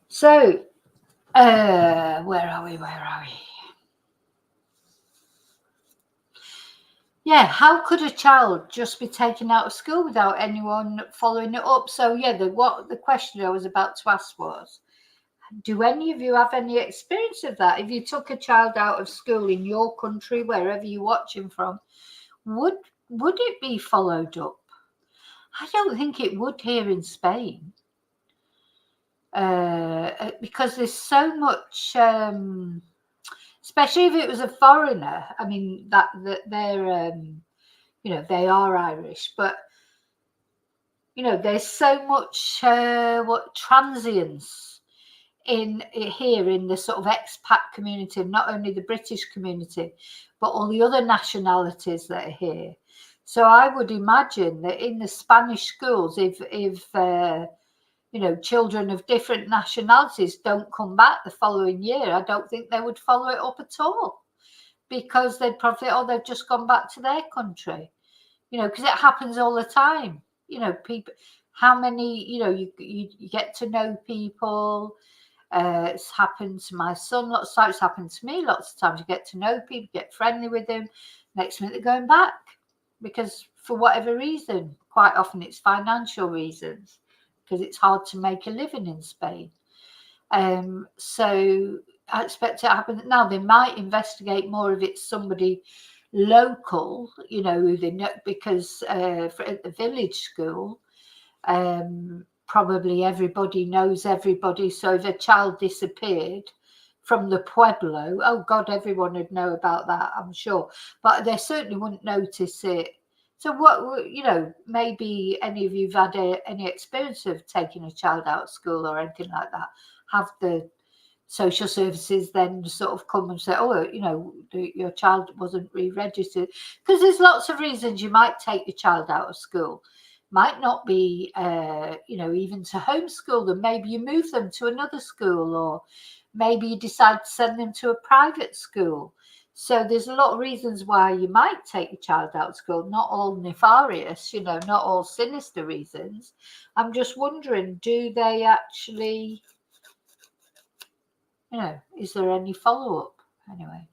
So, where are we? Yeah, how could a child just be taken out of school without anyone following it up? So, yeah, the question I was about to ask was, do any of you have any experience of that? If you took a child out of school in your country, wherever you're watching from, would it be followed up? I don't think it would here in Spain, because there's so much, especially if it was a foreigner. I mean, that they're, they are Irish, but there's so much transience in here in the sort of expat community, not only the British community, but all the other nationalities that are here. So I would imagine that in the Spanish schools, if children of different nationalities don't come back the following year, I don't think they would follow it up at all, because they'd probably, they've just gone back to their country, because it happens all the time. People, how many, you get to know people. It's happened to my son lots of times. It's happened to me lots of times. You get to know people, get friendly with them. Next minute they're going back because for whatever reason, quite often it's financial reasons, because it's hard to make a living in Spain. So I expect it to happen. Now they might investigate more if it's somebody local, you know, who they know, because at the village school, probably everybody knows everybody. So if a child disappeared from the Pueblo, oh God, everyone would know about that, I'm sure. But they certainly wouldn't notice it. So what, you know, maybe any of you've had any experience of taking a child out of school or anything like that, have the social services then sort of come and say, oh, you know, your child wasn't re-registered. Because there's lots of reasons you might take your child out of school. Might not be, you know, even to homeschool them. Maybe you move them to another school, or maybe you decide to send them to a private school. So there's a lot of reasons why you might take your child out of school, not all nefarious, you know, not all sinister reasons. I'm just wondering, do they actually, you know, is there any follow-up? Anyway.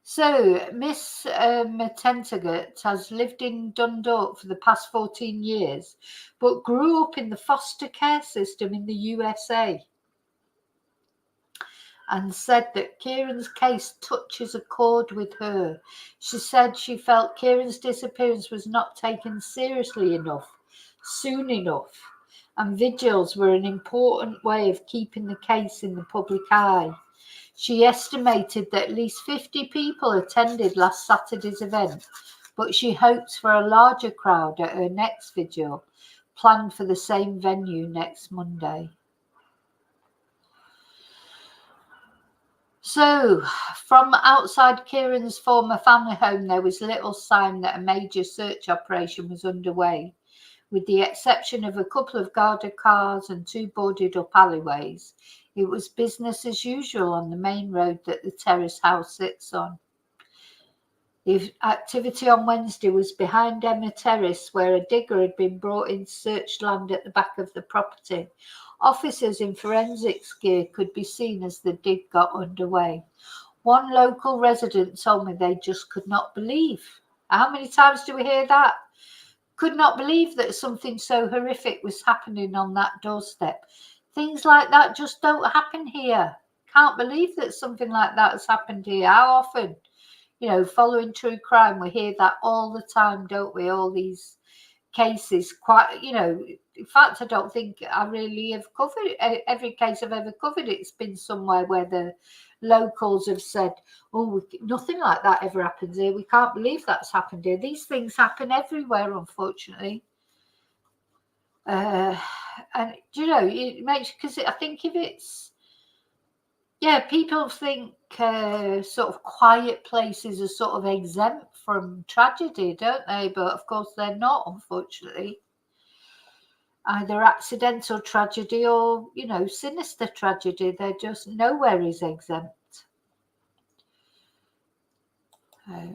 So Miss Metentagut has lived in Dundalk for the past 14 years, but grew up in the foster care system in the USA, and said that Kyran's case touches a chord with her. She said she felt Kyran's disappearance was not taken seriously enough, soon enough, and vigils were an important way of keeping the case in the public eye. She estimated that at least 50 people attended last Saturday's event, but she hopes for a larger crowd at her next vigil, planned for the same venue next Monday. So, from outside Kyran's former family home, there was little sign that a major search operation was underway. With the exception of a couple of Garda cars and 2 boarded up alleyways, it was business as usual on the main road that the terrace house sits on. The activity on Wednesday was behind Emer Terrace, where a digger had been brought in to search land at the back of the property. Officers in forensics gear could be seen as the dig got underway. One local resident told me they just could not believe. How many times do we hear that? Could not believe that something so horrific was happening on that doorstep. Things like that just don't happen here. Can't believe that something like that has happened here. How often? You know, following true crime, we hear that all the time, don't we? All these cases, quite, you know, in fact, I don't think I really have covered every case I've ever covered. It's been somewhere where the locals have said, oh, nothing like that ever happens here. We can't believe that's happened here. These things happen everywhere, unfortunately. And, you know, it makes, because I think if it's, yeah, people think sort of quiet places are sort of exempt from tragedy, don't they? But of course they're not, unfortunately. Either accidental tragedy or, you know, sinister tragedy. They're just, nowhere is exempt.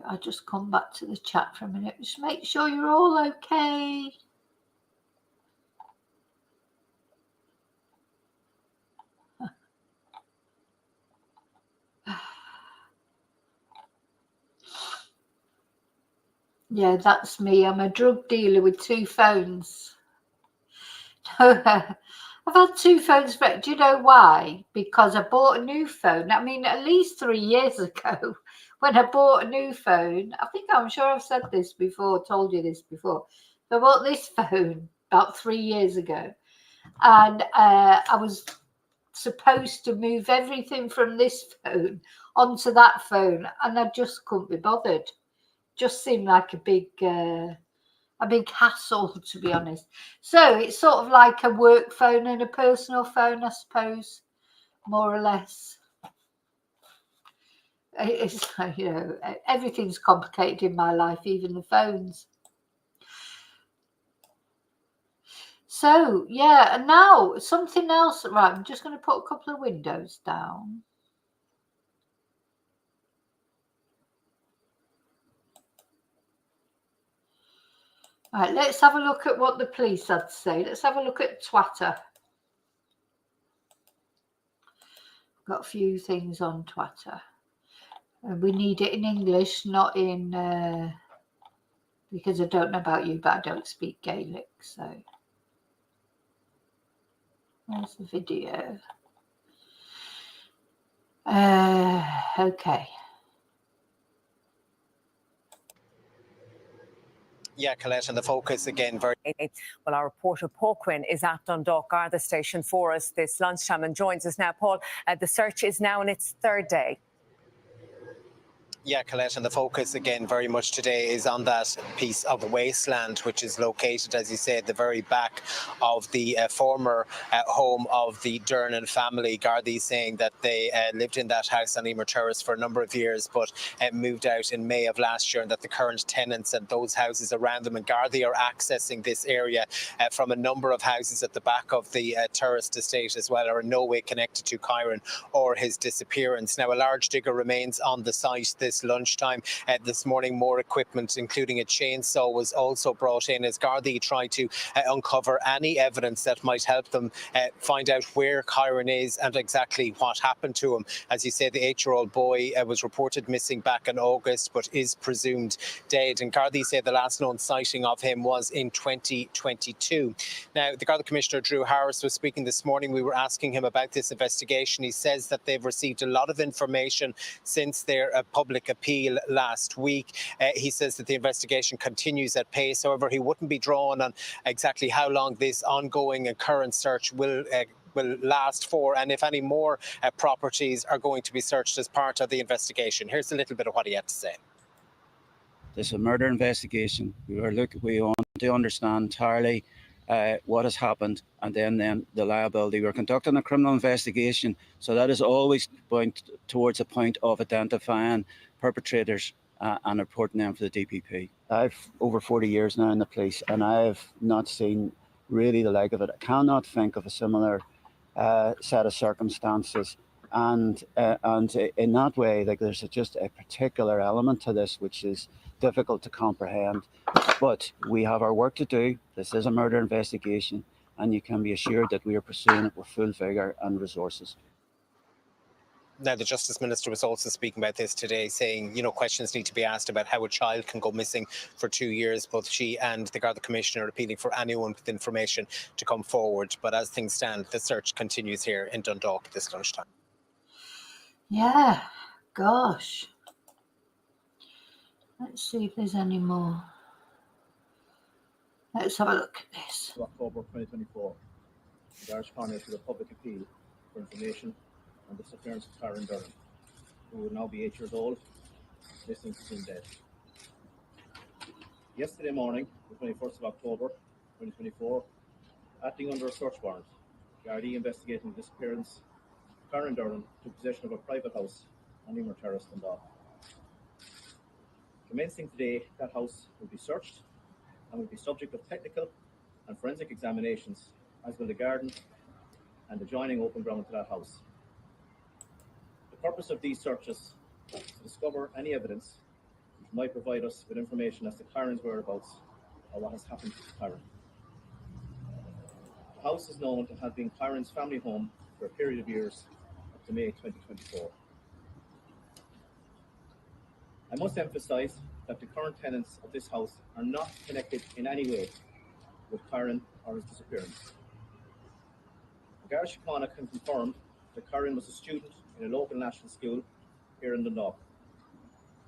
I'll just come back to the chat for a minute. Just make sure you're all okay. Yeah, that's me. I'm a drug dealer with 2 phones. I've had 2 phones. Do you know why? Because I bought a new phone. I mean, at least 3 years ago, when I bought a new phone, I'm sure I've said this before, told you this before. I bought this phone about 3 years ago, and I was supposed to move everything from this phone onto that phone, and I just couldn't be bothered. Just seemed like a big hassle, to be honest. So it's sort of like a work phone and a personal phone, I suppose, more or less. It's, you know, everything's complicated in my life, even the phones. So, yeah, and now something else. Right, I'm just going to put a couple of windows down. Right, let's have a look at what the police had to say. Let's have a look at Twitter. Got a few things on Twitter. We need it in English, not in, because I don't know about you, but I don't speak Gaelic, so. There's the video. Okay. Yeah, Colette, and the focus again very... Well, our reporter Paul Quinn is at Dundalk Garda station for us this lunchtime and joins us now. Paul, the search is now in its third day. Yeah, Colette, and the focus again very much today is on that piece of wasteland, which is located, as you say, at the very back of the former home of the Durnin family. Gardaí saying that they lived in that house on Emer Terrace for a number of years, but moved out in May of last year, and that the current tenants and those houses around them, and Gardaí are accessing this area from a number of houses at the back of the terraced estate as well, are in no way connected to Kyran or his disappearance. Now, a large digger remains on the site this lunchtime. This morning, more equipment, including a chainsaw, was also brought in as Gardaí try to uncover any evidence that might help them find out where Kyran is and exactly what happened to him. As you say, the 8-year-old boy was reported missing back in August, but is presumed dead. And Gardaí say the last known sighting of him was in 2022. Now, the Garda Commissioner, Drew Harris, was speaking this morning. We were asking him about this investigation. He says that they've received a lot of information since their public appeal last week. He says that the investigation continues at pace. However, he wouldn't be drawn on exactly how long this ongoing and current search will last for, and if any more properties are going to be searched as part of the investigation. Here's a little bit of what he had to say. This is a murder investigation. We want to understand entirely what has happened, and then the liability. We're conducting a criminal investigation, so that is always point towards a point of identifying perpetrators and reporting them for the DPP. I've over 40 years now in the police, and I've not seen really the like of it. I cannot think of a similar set of circumstances, and in that way, like, there's just a particular element to this which is difficult to comprehend. But we have our work to do. This is a murder investigation, and you can be assured that we are pursuing it with full vigour and resources. Now, the Justice Minister was also speaking about this today, saying, questions need to be asked about how a child can go missing for 2 years. Both she and the Garda Commissioner are appealing for anyone with information to come forward. But as things stand, the search continues here in Dundalk this lunchtime. Yeah, gosh. Let's see if there's any more. Let's have a look at this. October 2024, the Irish County issued a public appeal for information on the disappearance of Kyran Durnin, who would now be 8 years old, missing since dead. Yesterday morning, the 21st of October 2024, acting under a search warrant, Gardaí investigating the disappearance of Kyran Durnin took possession of a private house on Emer Terrace, Dundalk. Commencing today, that house will be searched and will be subject of technical and forensic examinations, as will the garden and adjoining open ground to that house. The purpose of these searches is to discover any evidence which might provide us with information as to Kyran's whereabouts or what has happened to Kyran. The house is known to have been Kyran's family home for a period of years up to May 2024. I must emphasise that the current tenants of this house are not connected in any way with Kyran or his disappearance. Garda Síochána can confirm that Kyran was a student in a local national school here in Dundalk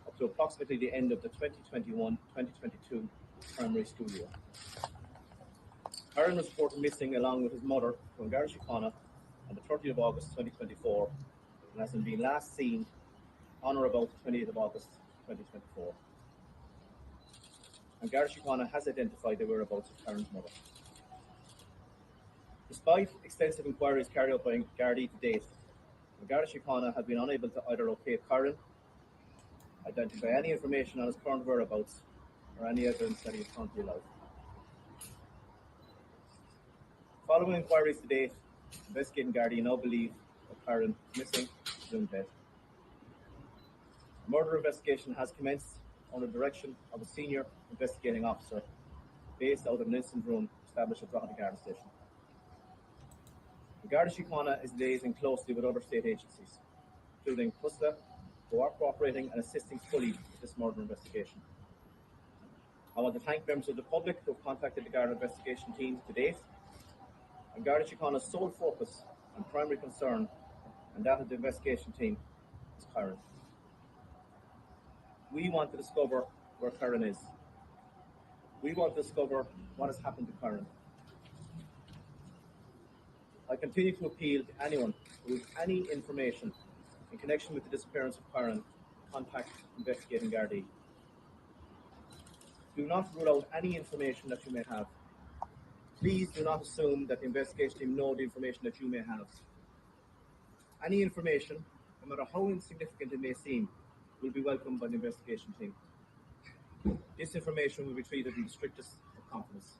up to approximately the end of the 2021-2022 primary school year. Kyran was reported missing along with his mother from Garda Síochána on the 30th of August 2024 and has been last seen on or about the 28th of August 2024. And Garda Síochána has identified the whereabouts of Kyran's mother. Despite extensive inquiries carried out by Gardaí to date, the Garda Síochána have been unable to either locate Kyran, identify any information on his current whereabouts, or any evidence that he is currently alive. Following inquiries to date, investigating Gardaí now believe that Kyran is missing, presumed dead. A murder investigation has commenced under the direction of a senior investigating officer based out of an incident room established at Drogheda Garda Station. The Garda Síochána is liaising closely with other state agencies, including CUSLA, who are cooperating and assisting fully with this murder investigation. I want to thank members of the public who have contacted the Garda investigation team to date. and Garda Síochána's sole focus and primary concern, and that of the investigation team, is Kyran. We want to discover where Kyran is. We want to discover what has happened to Kyran. I continue to appeal to anyone who has any information in connection with the disappearance of Kyran to contact investigating Gardaí. Do not rule out any information that you may have. Please do not assume that the investigation team know the information that you may have. Any information, no matter how insignificant it may seem, will be welcomed by the investigation team. This information will be treated in the strictest of confidence.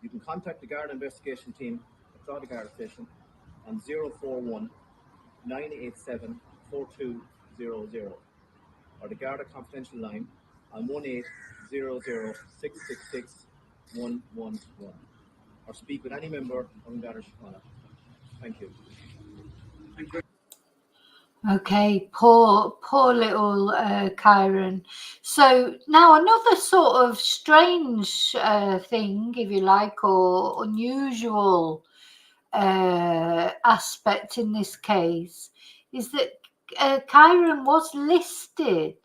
You can contact the Garda investigation team at Drogheda Garda Station on 041 987 4200 or the Garda confidential line on 1800 666 111 or speak with any member of Garda Síochána. Thank you. Okay, poor little Kyran. So now another sort of strange thing, if you like, or unusual aspect in this case is that Kyran was listed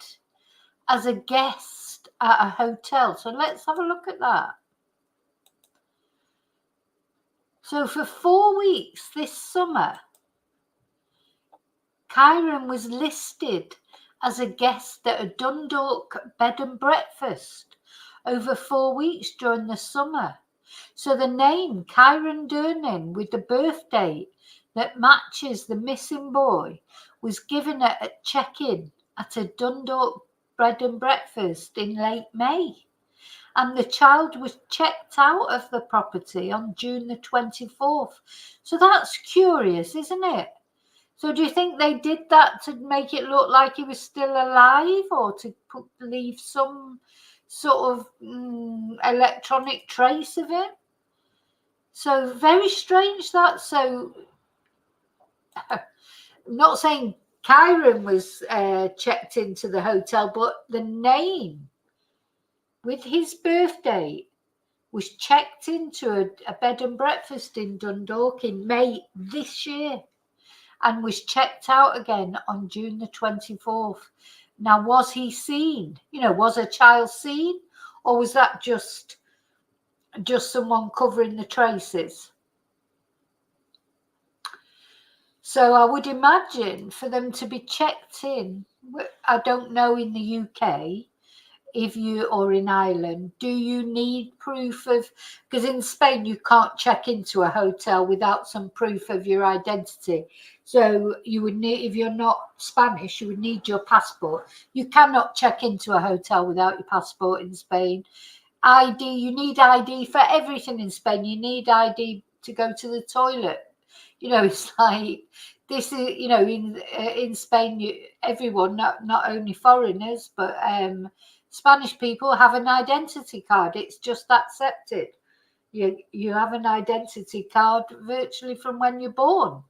as a guest at a hotel. So let's have a look at that. So for 4 weeks this summer, Kyran was listed as a guest at a Dundalk bed and breakfast over 4 weeks during the summer. So the name Kyran Durnin with the birth date that matches the missing boy was given at check-in at a Dundalk bed and breakfast in late May. And the child was checked out of the property on June the 24th. So that's curious, isn't it? So do you think they did that to make it look like he was still alive, or to leave some sort of electronic trace of him? So very strange that. So I'm not saying Kyran was checked into the hotel, but the name with his birth date was checked into a bed and breakfast in Dundalk in May this year and was checked out again on June the 24th. Now, was he seen? You know, was a child seen, or was that just someone covering the traces? So I would imagine for them to be checked in, I don't know in the UK, if you, or in Ireland, do you need proof of, because in Spain you can't check into a hotel without some proof of your identity. So you would need, if you're not Spanish, you would need your passport. You cannot check into a hotel without your passport in Spain. ID, you need ID for everything in Spain. You need ID to go to the toilet. You know, it's like, this is, you know, in Spain, everyone, not only foreigners, but Spanish people have an identity card. It's just accepted. You have an identity card virtually from when you're born.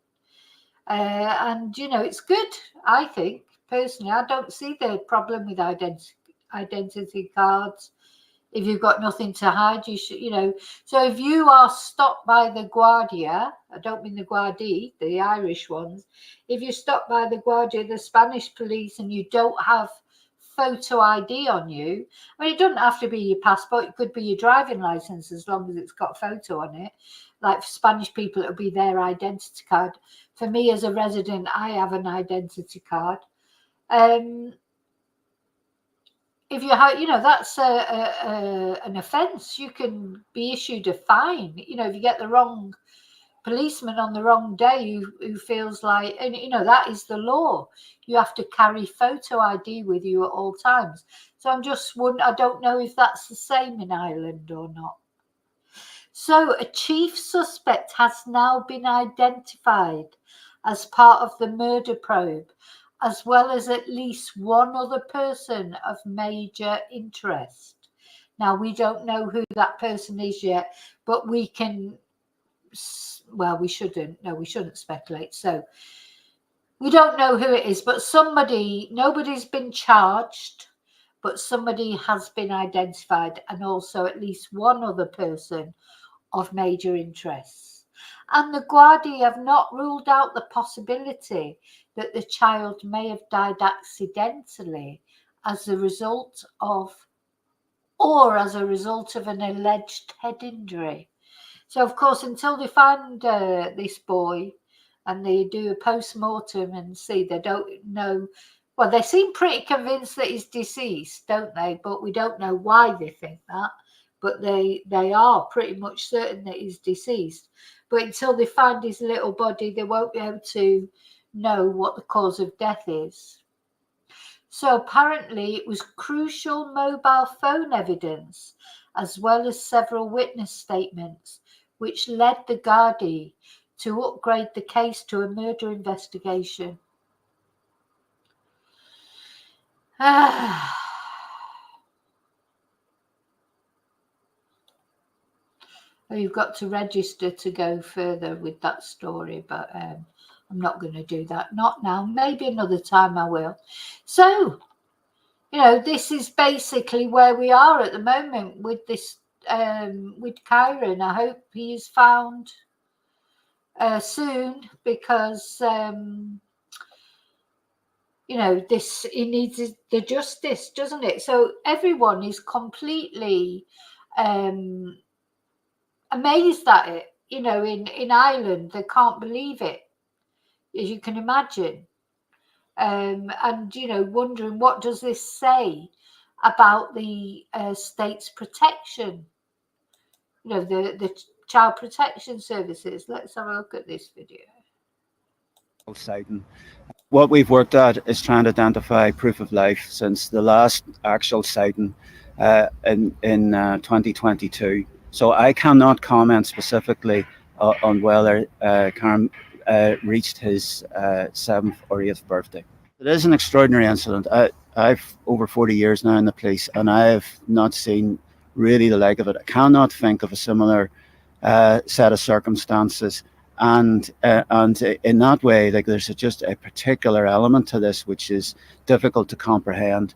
And, you know, it's good, I think. Personally, I don't see the problem with identity cards. If you've got nothing to hide, you should, you know. So if you are stopped by the Guardia, I don't mean the Gardaí, the Irish ones. If you're stopped by the Guardia, the Spanish police, and you don't have photo ID on you, I mean, it doesn't have to be your passport. It could be your driving license, as long as it's got photo on it. Like for Spanish people, it'll be their identity card. For me as a resident, I have an identity card. If you have, you know, that's an offence. You can be issued a fine. You know, if you get the wrong policeman on the wrong day who feels like, and you know, that is the law. You have to carry photo ID with you at all times. So I'm just wondering, I don't know if that's the same in Ireland or not. So a chief suspect has now been identified as part of the murder probe, as well as at least one other person of major interest. Now, we don't know who that person is yet, but we can, well, we shouldn't. No, we shouldn't speculate. So we don't know who it is, but somebody, nobody's been charged, but somebody has been identified, and also at least one other person of major interests, and the gardaí have not ruled out the possibility that the child may have died accidentally as a result of an alleged head injury. So, of course, until they find this boy and they do a post-mortem and see, they don't know. Well, they seem pretty convinced that he's deceased, don't they? But we don't know why they think that. But they are pretty much certain that he's deceased. But until they find his little body, they won't be able to know what the cause of death is. So apparently it was crucial mobile phone evidence, as well as several witness statements, which led the gardaí to upgrade the case to a murder investigation. You've got to register to go further with that story, but I'm not going to do that. Not now. Maybe another time I will. So, this is basically where we are at the moment with this, with Kyran. I hope he is found soon, because he needs the justice, doesn't it? So everyone is completely amazed at it. In Ireland, they can't believe it, as you can imagine. And wondering, what does this say about the state's protection, the child protection services? Let's have a look at this video. Sighting. What we've worked at is trying to identify proof of life since the last actual sighting in 2022. So I cannot comment specifically on whether Kyran reached his 7th or 8th birthday. It is an extraordinary incident. I've over 40 years now in the police, and I have not seen really the like of it. I cannot think of a similar set of circumstances. And in that way, there's just a particular element to this which is difficult to comprehend.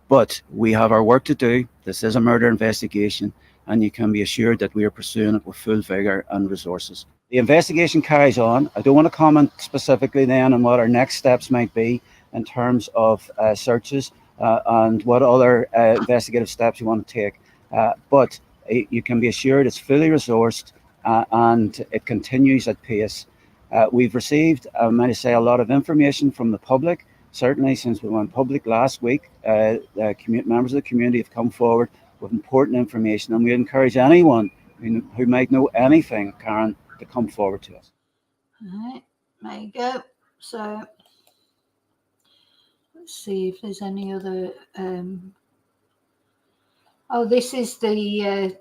But we have our work to do. This is a murder investigation, and you can be assured that we are pursuing it with full vigour and resources. The investigation carries on. I don't want to comment specifically then on what our next steps might be in terms of searches and what other investigative steps you want to take. But you can be assured it's fully resourced and it continues at pace. We've received, might I say, a lot of information from the public. Certainly since we went public last week, members of the community have come forward with important information, and we encourage anyone who might know anything, Kyran, to come forward to us. All right, there you go. So let's see if there's any other. Oh, this is the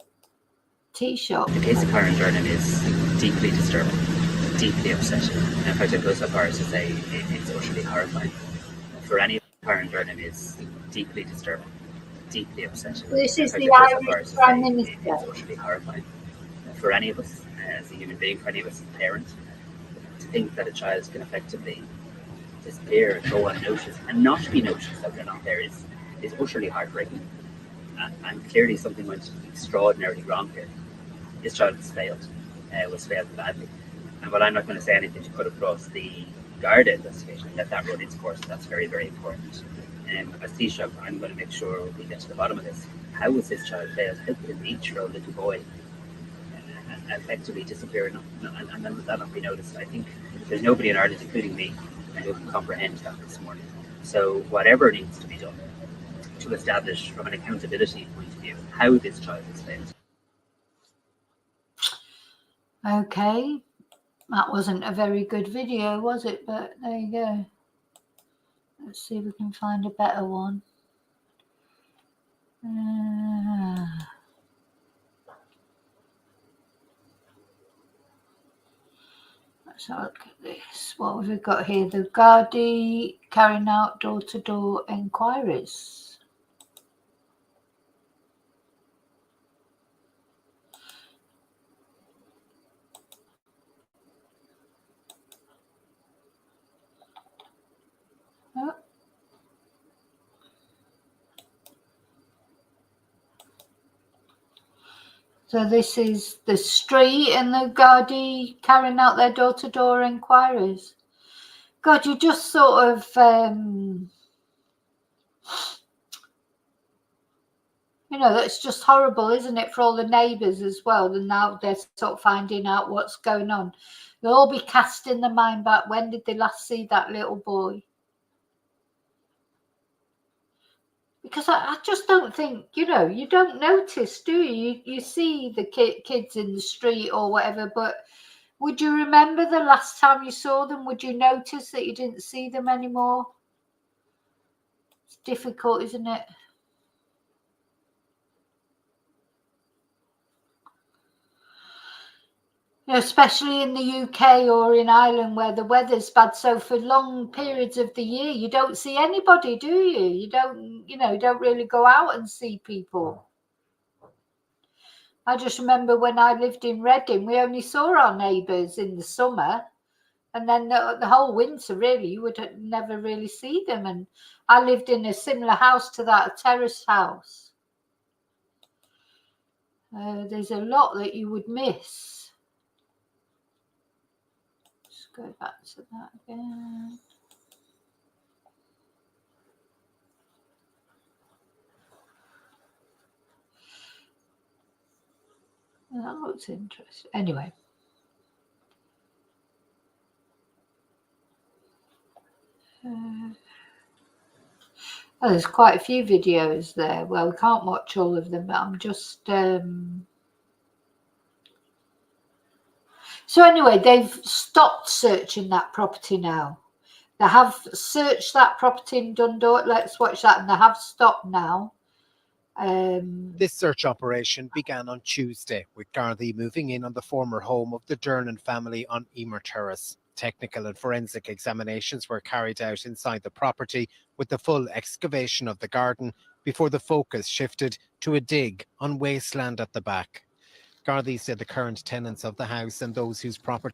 tea shop. The case of Kyran Durnin is deeply disturbing, deeply upsetting. And in fact, I go so far as to say it's utterly horrifying. For any Kyran Durnin is deeply disturbing, deeply upsetting. This is the Irish Prime Minister. It's utterly horrifying. For any of us as a human being, for any of us as a parent, to think that a child can effectively disappear and go unnoticed and not be noticed that they're not there is utterly heartbreaking. And clearly something went extraordinarily wrong here. This child was failed badly. And while I'm not going to say anything to put across the Garda investigation, let that run its course. That's very, very important. As Taoiseach, I'm going to make sure we get to the bottom of this. How was this child failed? How could an 8-year-old little boy effectively disappear and then that not be noticed? I think there's nobody in Ireland, including me, who can comprehend that this morning. So whatever needs to be done to establish, from an accountability point of view, how this child is failed. Okay, that wasn't a very good video, was it? But there you go. Let's see if we can find a better one. Let's have a look at this. What have we got here? The gardaí carrying out door-to-door enquiries. Oh. So this is the street and the gardaí carrying out their door-to-door inquiries. God, you just sort of, you know, that's just horrible, isn't it, for all the neighbours as well? And now they're sort of finding out what's going on. They'll all be casting their mind back. When did they last see that little boy? Because I just don't think, you know, you don't notice, do you? You see the kids in the street or whatever, but would you remember the last time you saw them? Would you notice that you didn't see them anymore? It's difficult, isn't it? You know, especially in the UK or in Ireland where the weather's bad. So for long periods of the year, you don't see anybody, do you? You don't, you know, you don't really go out and see people. I just remember when I lived in Reading, we only saw our neighbours in the summer. And then the whole winter, really, you would never really see them. And I lived in a similar house to that, a terraced house. There's a lot that you would miss. Go back to that again. That looks interesting. Anyway. Oh, there's quite a few videos there. Well, we can't watch all of them, but I'm just... So anyway, they've stopped searching that property now. They have searched that property in Dundalk. Let's watch that. And they have stopped now. This search operation began on Tuesday, with gardaí moving in on the former home of the Durnin family on Emer Terrace. Technical and forensic examinations were carried out inside the property, with the full excavation of the garden before the focus shifted to a dig on wasteland at the back. Gardaí said the current tenants of the house and those whose properties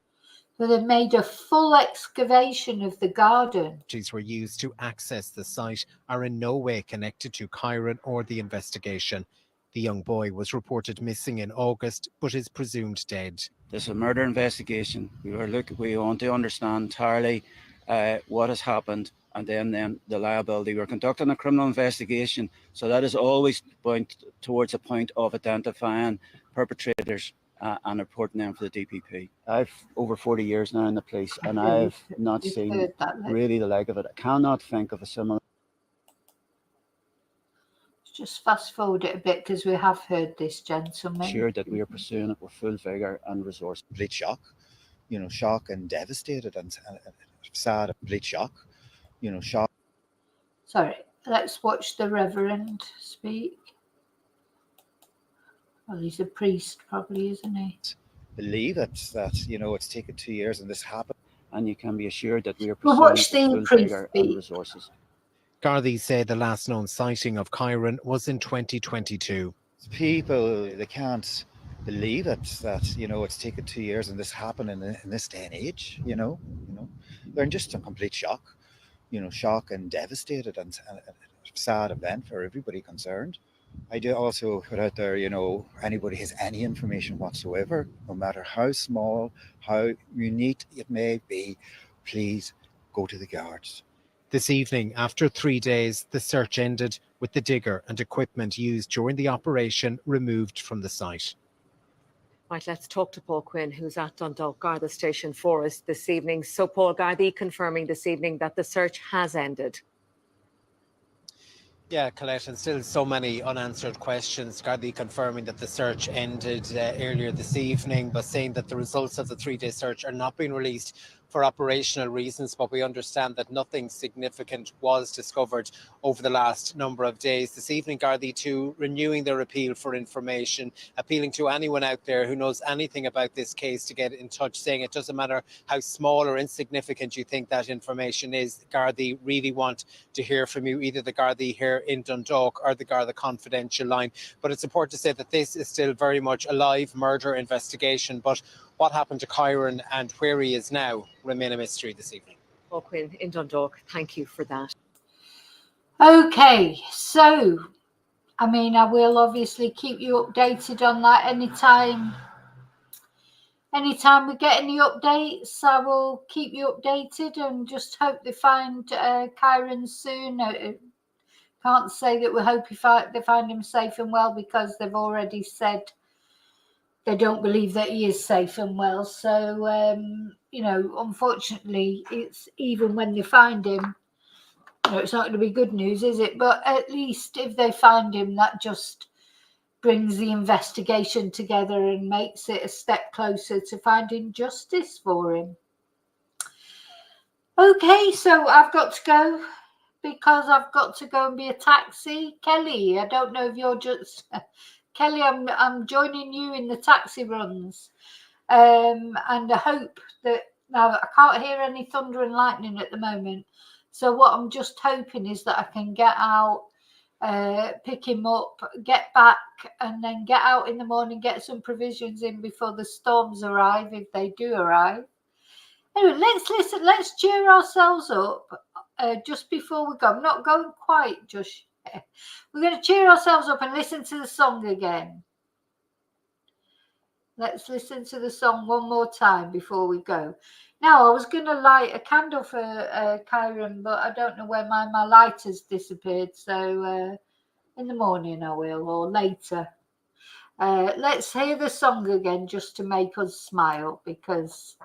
they've made a full excavation of the garden were used to access the site are in no way connected to Kyran or the investigation. The young boy was reported missing in August, but is presumed dead. This is a murder investigation. We want to understand entirely what has happened, and then the liability. We're conducting a criminal investigation, so that is always point towards a point of identifying perpetrators and reporting them for the DPP. I've over 40 years now in the police, and I've not seen really the like of it. I cannot think of a similar. Just fast forward it a bit because we have heard this, gentleman. Sure that we are pursuing it with full vigour and resource. Complete shock, you know, shock and devastated and sad, complete shock, you know, shock. Sorry, let's watch the Reverend speak. Well, he's a priest, probably, isn't he? Believe it, that, you know, it's taken 2 years and this happened. And you can be assured that we are Well, pursuing watch it with the full priest vigour speak. and resources. Gardaí say the last known sighting of Kyran was in 2022. People, they can't believe it, that, you know, it's taken 2 years and this happened in this day and age, you know. They're just in complete shock, you know, shock and devastated and a sad event for everybody concerned. I do also put out there, you know, anybody has any information whatsoever, no matter how small, how unique it may be, please go to the guards. This evening, after 3 days, the search ended with the digger and equipment used during the operation removed from the site. Right, let's talk to Paul Quinn, who's at Dundalk Garda Station for us this evening. So, Paul, Gardaí confirming this evening that the search has ended. Yeah, Colette, and still so many unanswered questions. Gardaí confirming that the search ended earlier this evening, but saying that the results of the 3-day search are not being released for operational reasons, but we understand that nothing significant was discovered over the last number of days. This evening, Gardaí too renewing their appeal for information, appealing to anyone out there who knows anything about this case to get in touch, saying it doesn't matter how small or insignificant you think that information is. Gardaí really want to hear from you, either the Gardaí here in Dundalk or the Garda Confidential line. But it's important to say that this is still very much a live murder investigation, but what happened to Kyran and where he is now remain a mystery this evening. Paul Quinn in Dundalk, thank you for that. Okay, so I mean, I will obviously keep you updated on that anytime we get any updates. I will keep you updated and just hope they find Kyran soon. Can't say that we hope they find him safe and well, because they've already said they don't believe that he is safe and well. So, you know, unfortunately, it's even when they find him, you know, it's not going to be good news, is it? But at least if they find him, that just brings the investigation together and makes it a step closer to finding justice for him. Okay, so I've got to go, because I've got to go and be a taxi. Kelly, I don't know if you're just... Kelly, I'm joining you in the taxi runs. And I hope that... Now, I can't hear any thunder and lightning at the moment. So what I'm just hoping is that I can get out, pick him up, get back, and then get out in the morning, get some provisions in before the storms arrive, if they do arrive. Anyway, let's cheer ourselves up just before we go. I'm not going quite just yet. We're going to cheer ourselves up and listen to the song again. Let's listen to the song one more time before we go. Now, I was going to light a candle for Kyran, but I don't know where my lighter's disappeared. So in the morning I will, or later. Let's hear the song again just to make us smile, because,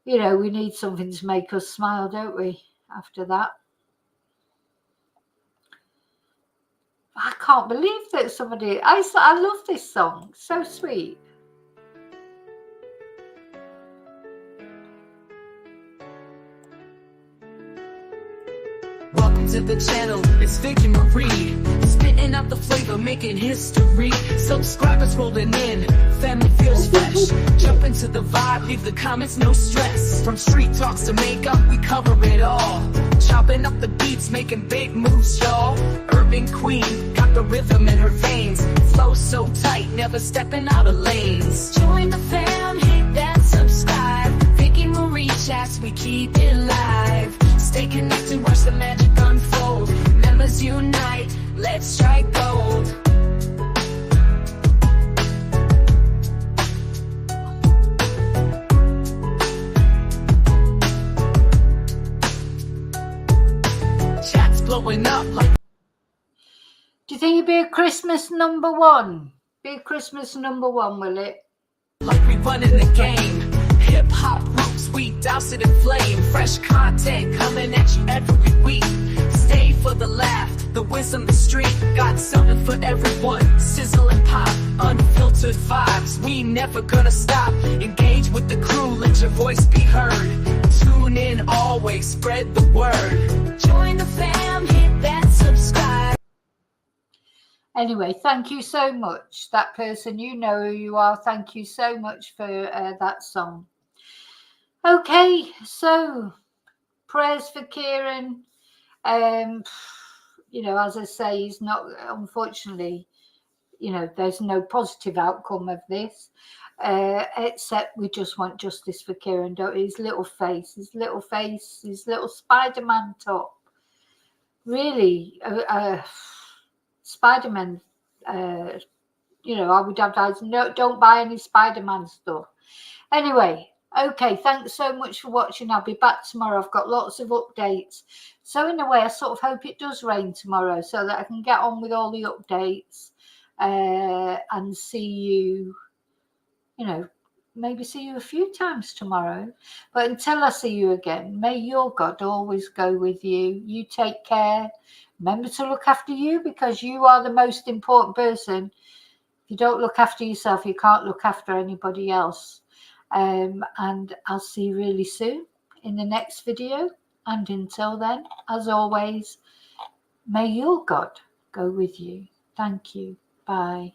you know, we need something to make us smile, don't we, after that? I can't believe that somebody... I love this song. So sweet. Welcome to the channel, it's Vicky Marie. Spitting out the flavor, making history. Subscribers rolling in, family feels fresh. Jump into the vibe, leave the comments, no stress. From street talks to makeup, we cover it all. Chopping up the beats, making big moves, y'all. Urban queen, got the rhythm in her veins. Flow so tight, never stepping out of lanes. Join the fam, hit that subscribe. Vicky Marie chats, we keep it live. Stay connected, watch the magic unfold. Members unite, let's strike gold. Chat's blowing up like... Do you think it'd be a Christmas #1? Be a Christmas #1, will it? Like we running the game. Hip hop roots, we douse it in flame. Fresh content coming at you every week. Stay for the laugh, the wisdom, the street. Got something for everyone. Sizzle and pop, unfiltered vibes. We never gonna stop. Engage with the crew, let your voice be heard. Tune in always, spread the word. Join the fam, hit that subscribe. Anyway, thank you so much. That person, you know who you are. Thank you so much for that song. Okay, so prayers for Kyran. You know, as I say, he's not, unfortunately, you know, there's no positive outcome of this, except we just want justice for Kyran, don't we? His little face, his little Spider-Man top. Really, Spider-Man, you know, I would advise, no, don't buy any Spider-Man stuff. Anyway, okay, thanks so much for watching. I'll be back tomorrow. I've got lots of updates. So in a way, I sort of hope it does rain tomorrow so that I can get on with all the updates and see you, you know, maybe see you a few times tomorrow. But until I see you again, may your God always go with you. You take care. Remember to look after you, because you are the most important person. If you don't look after yourself, you can't look after anybody else. And I'll see you really soon in the next video. And until then, as always, may your God go with you. Thank you. Bye.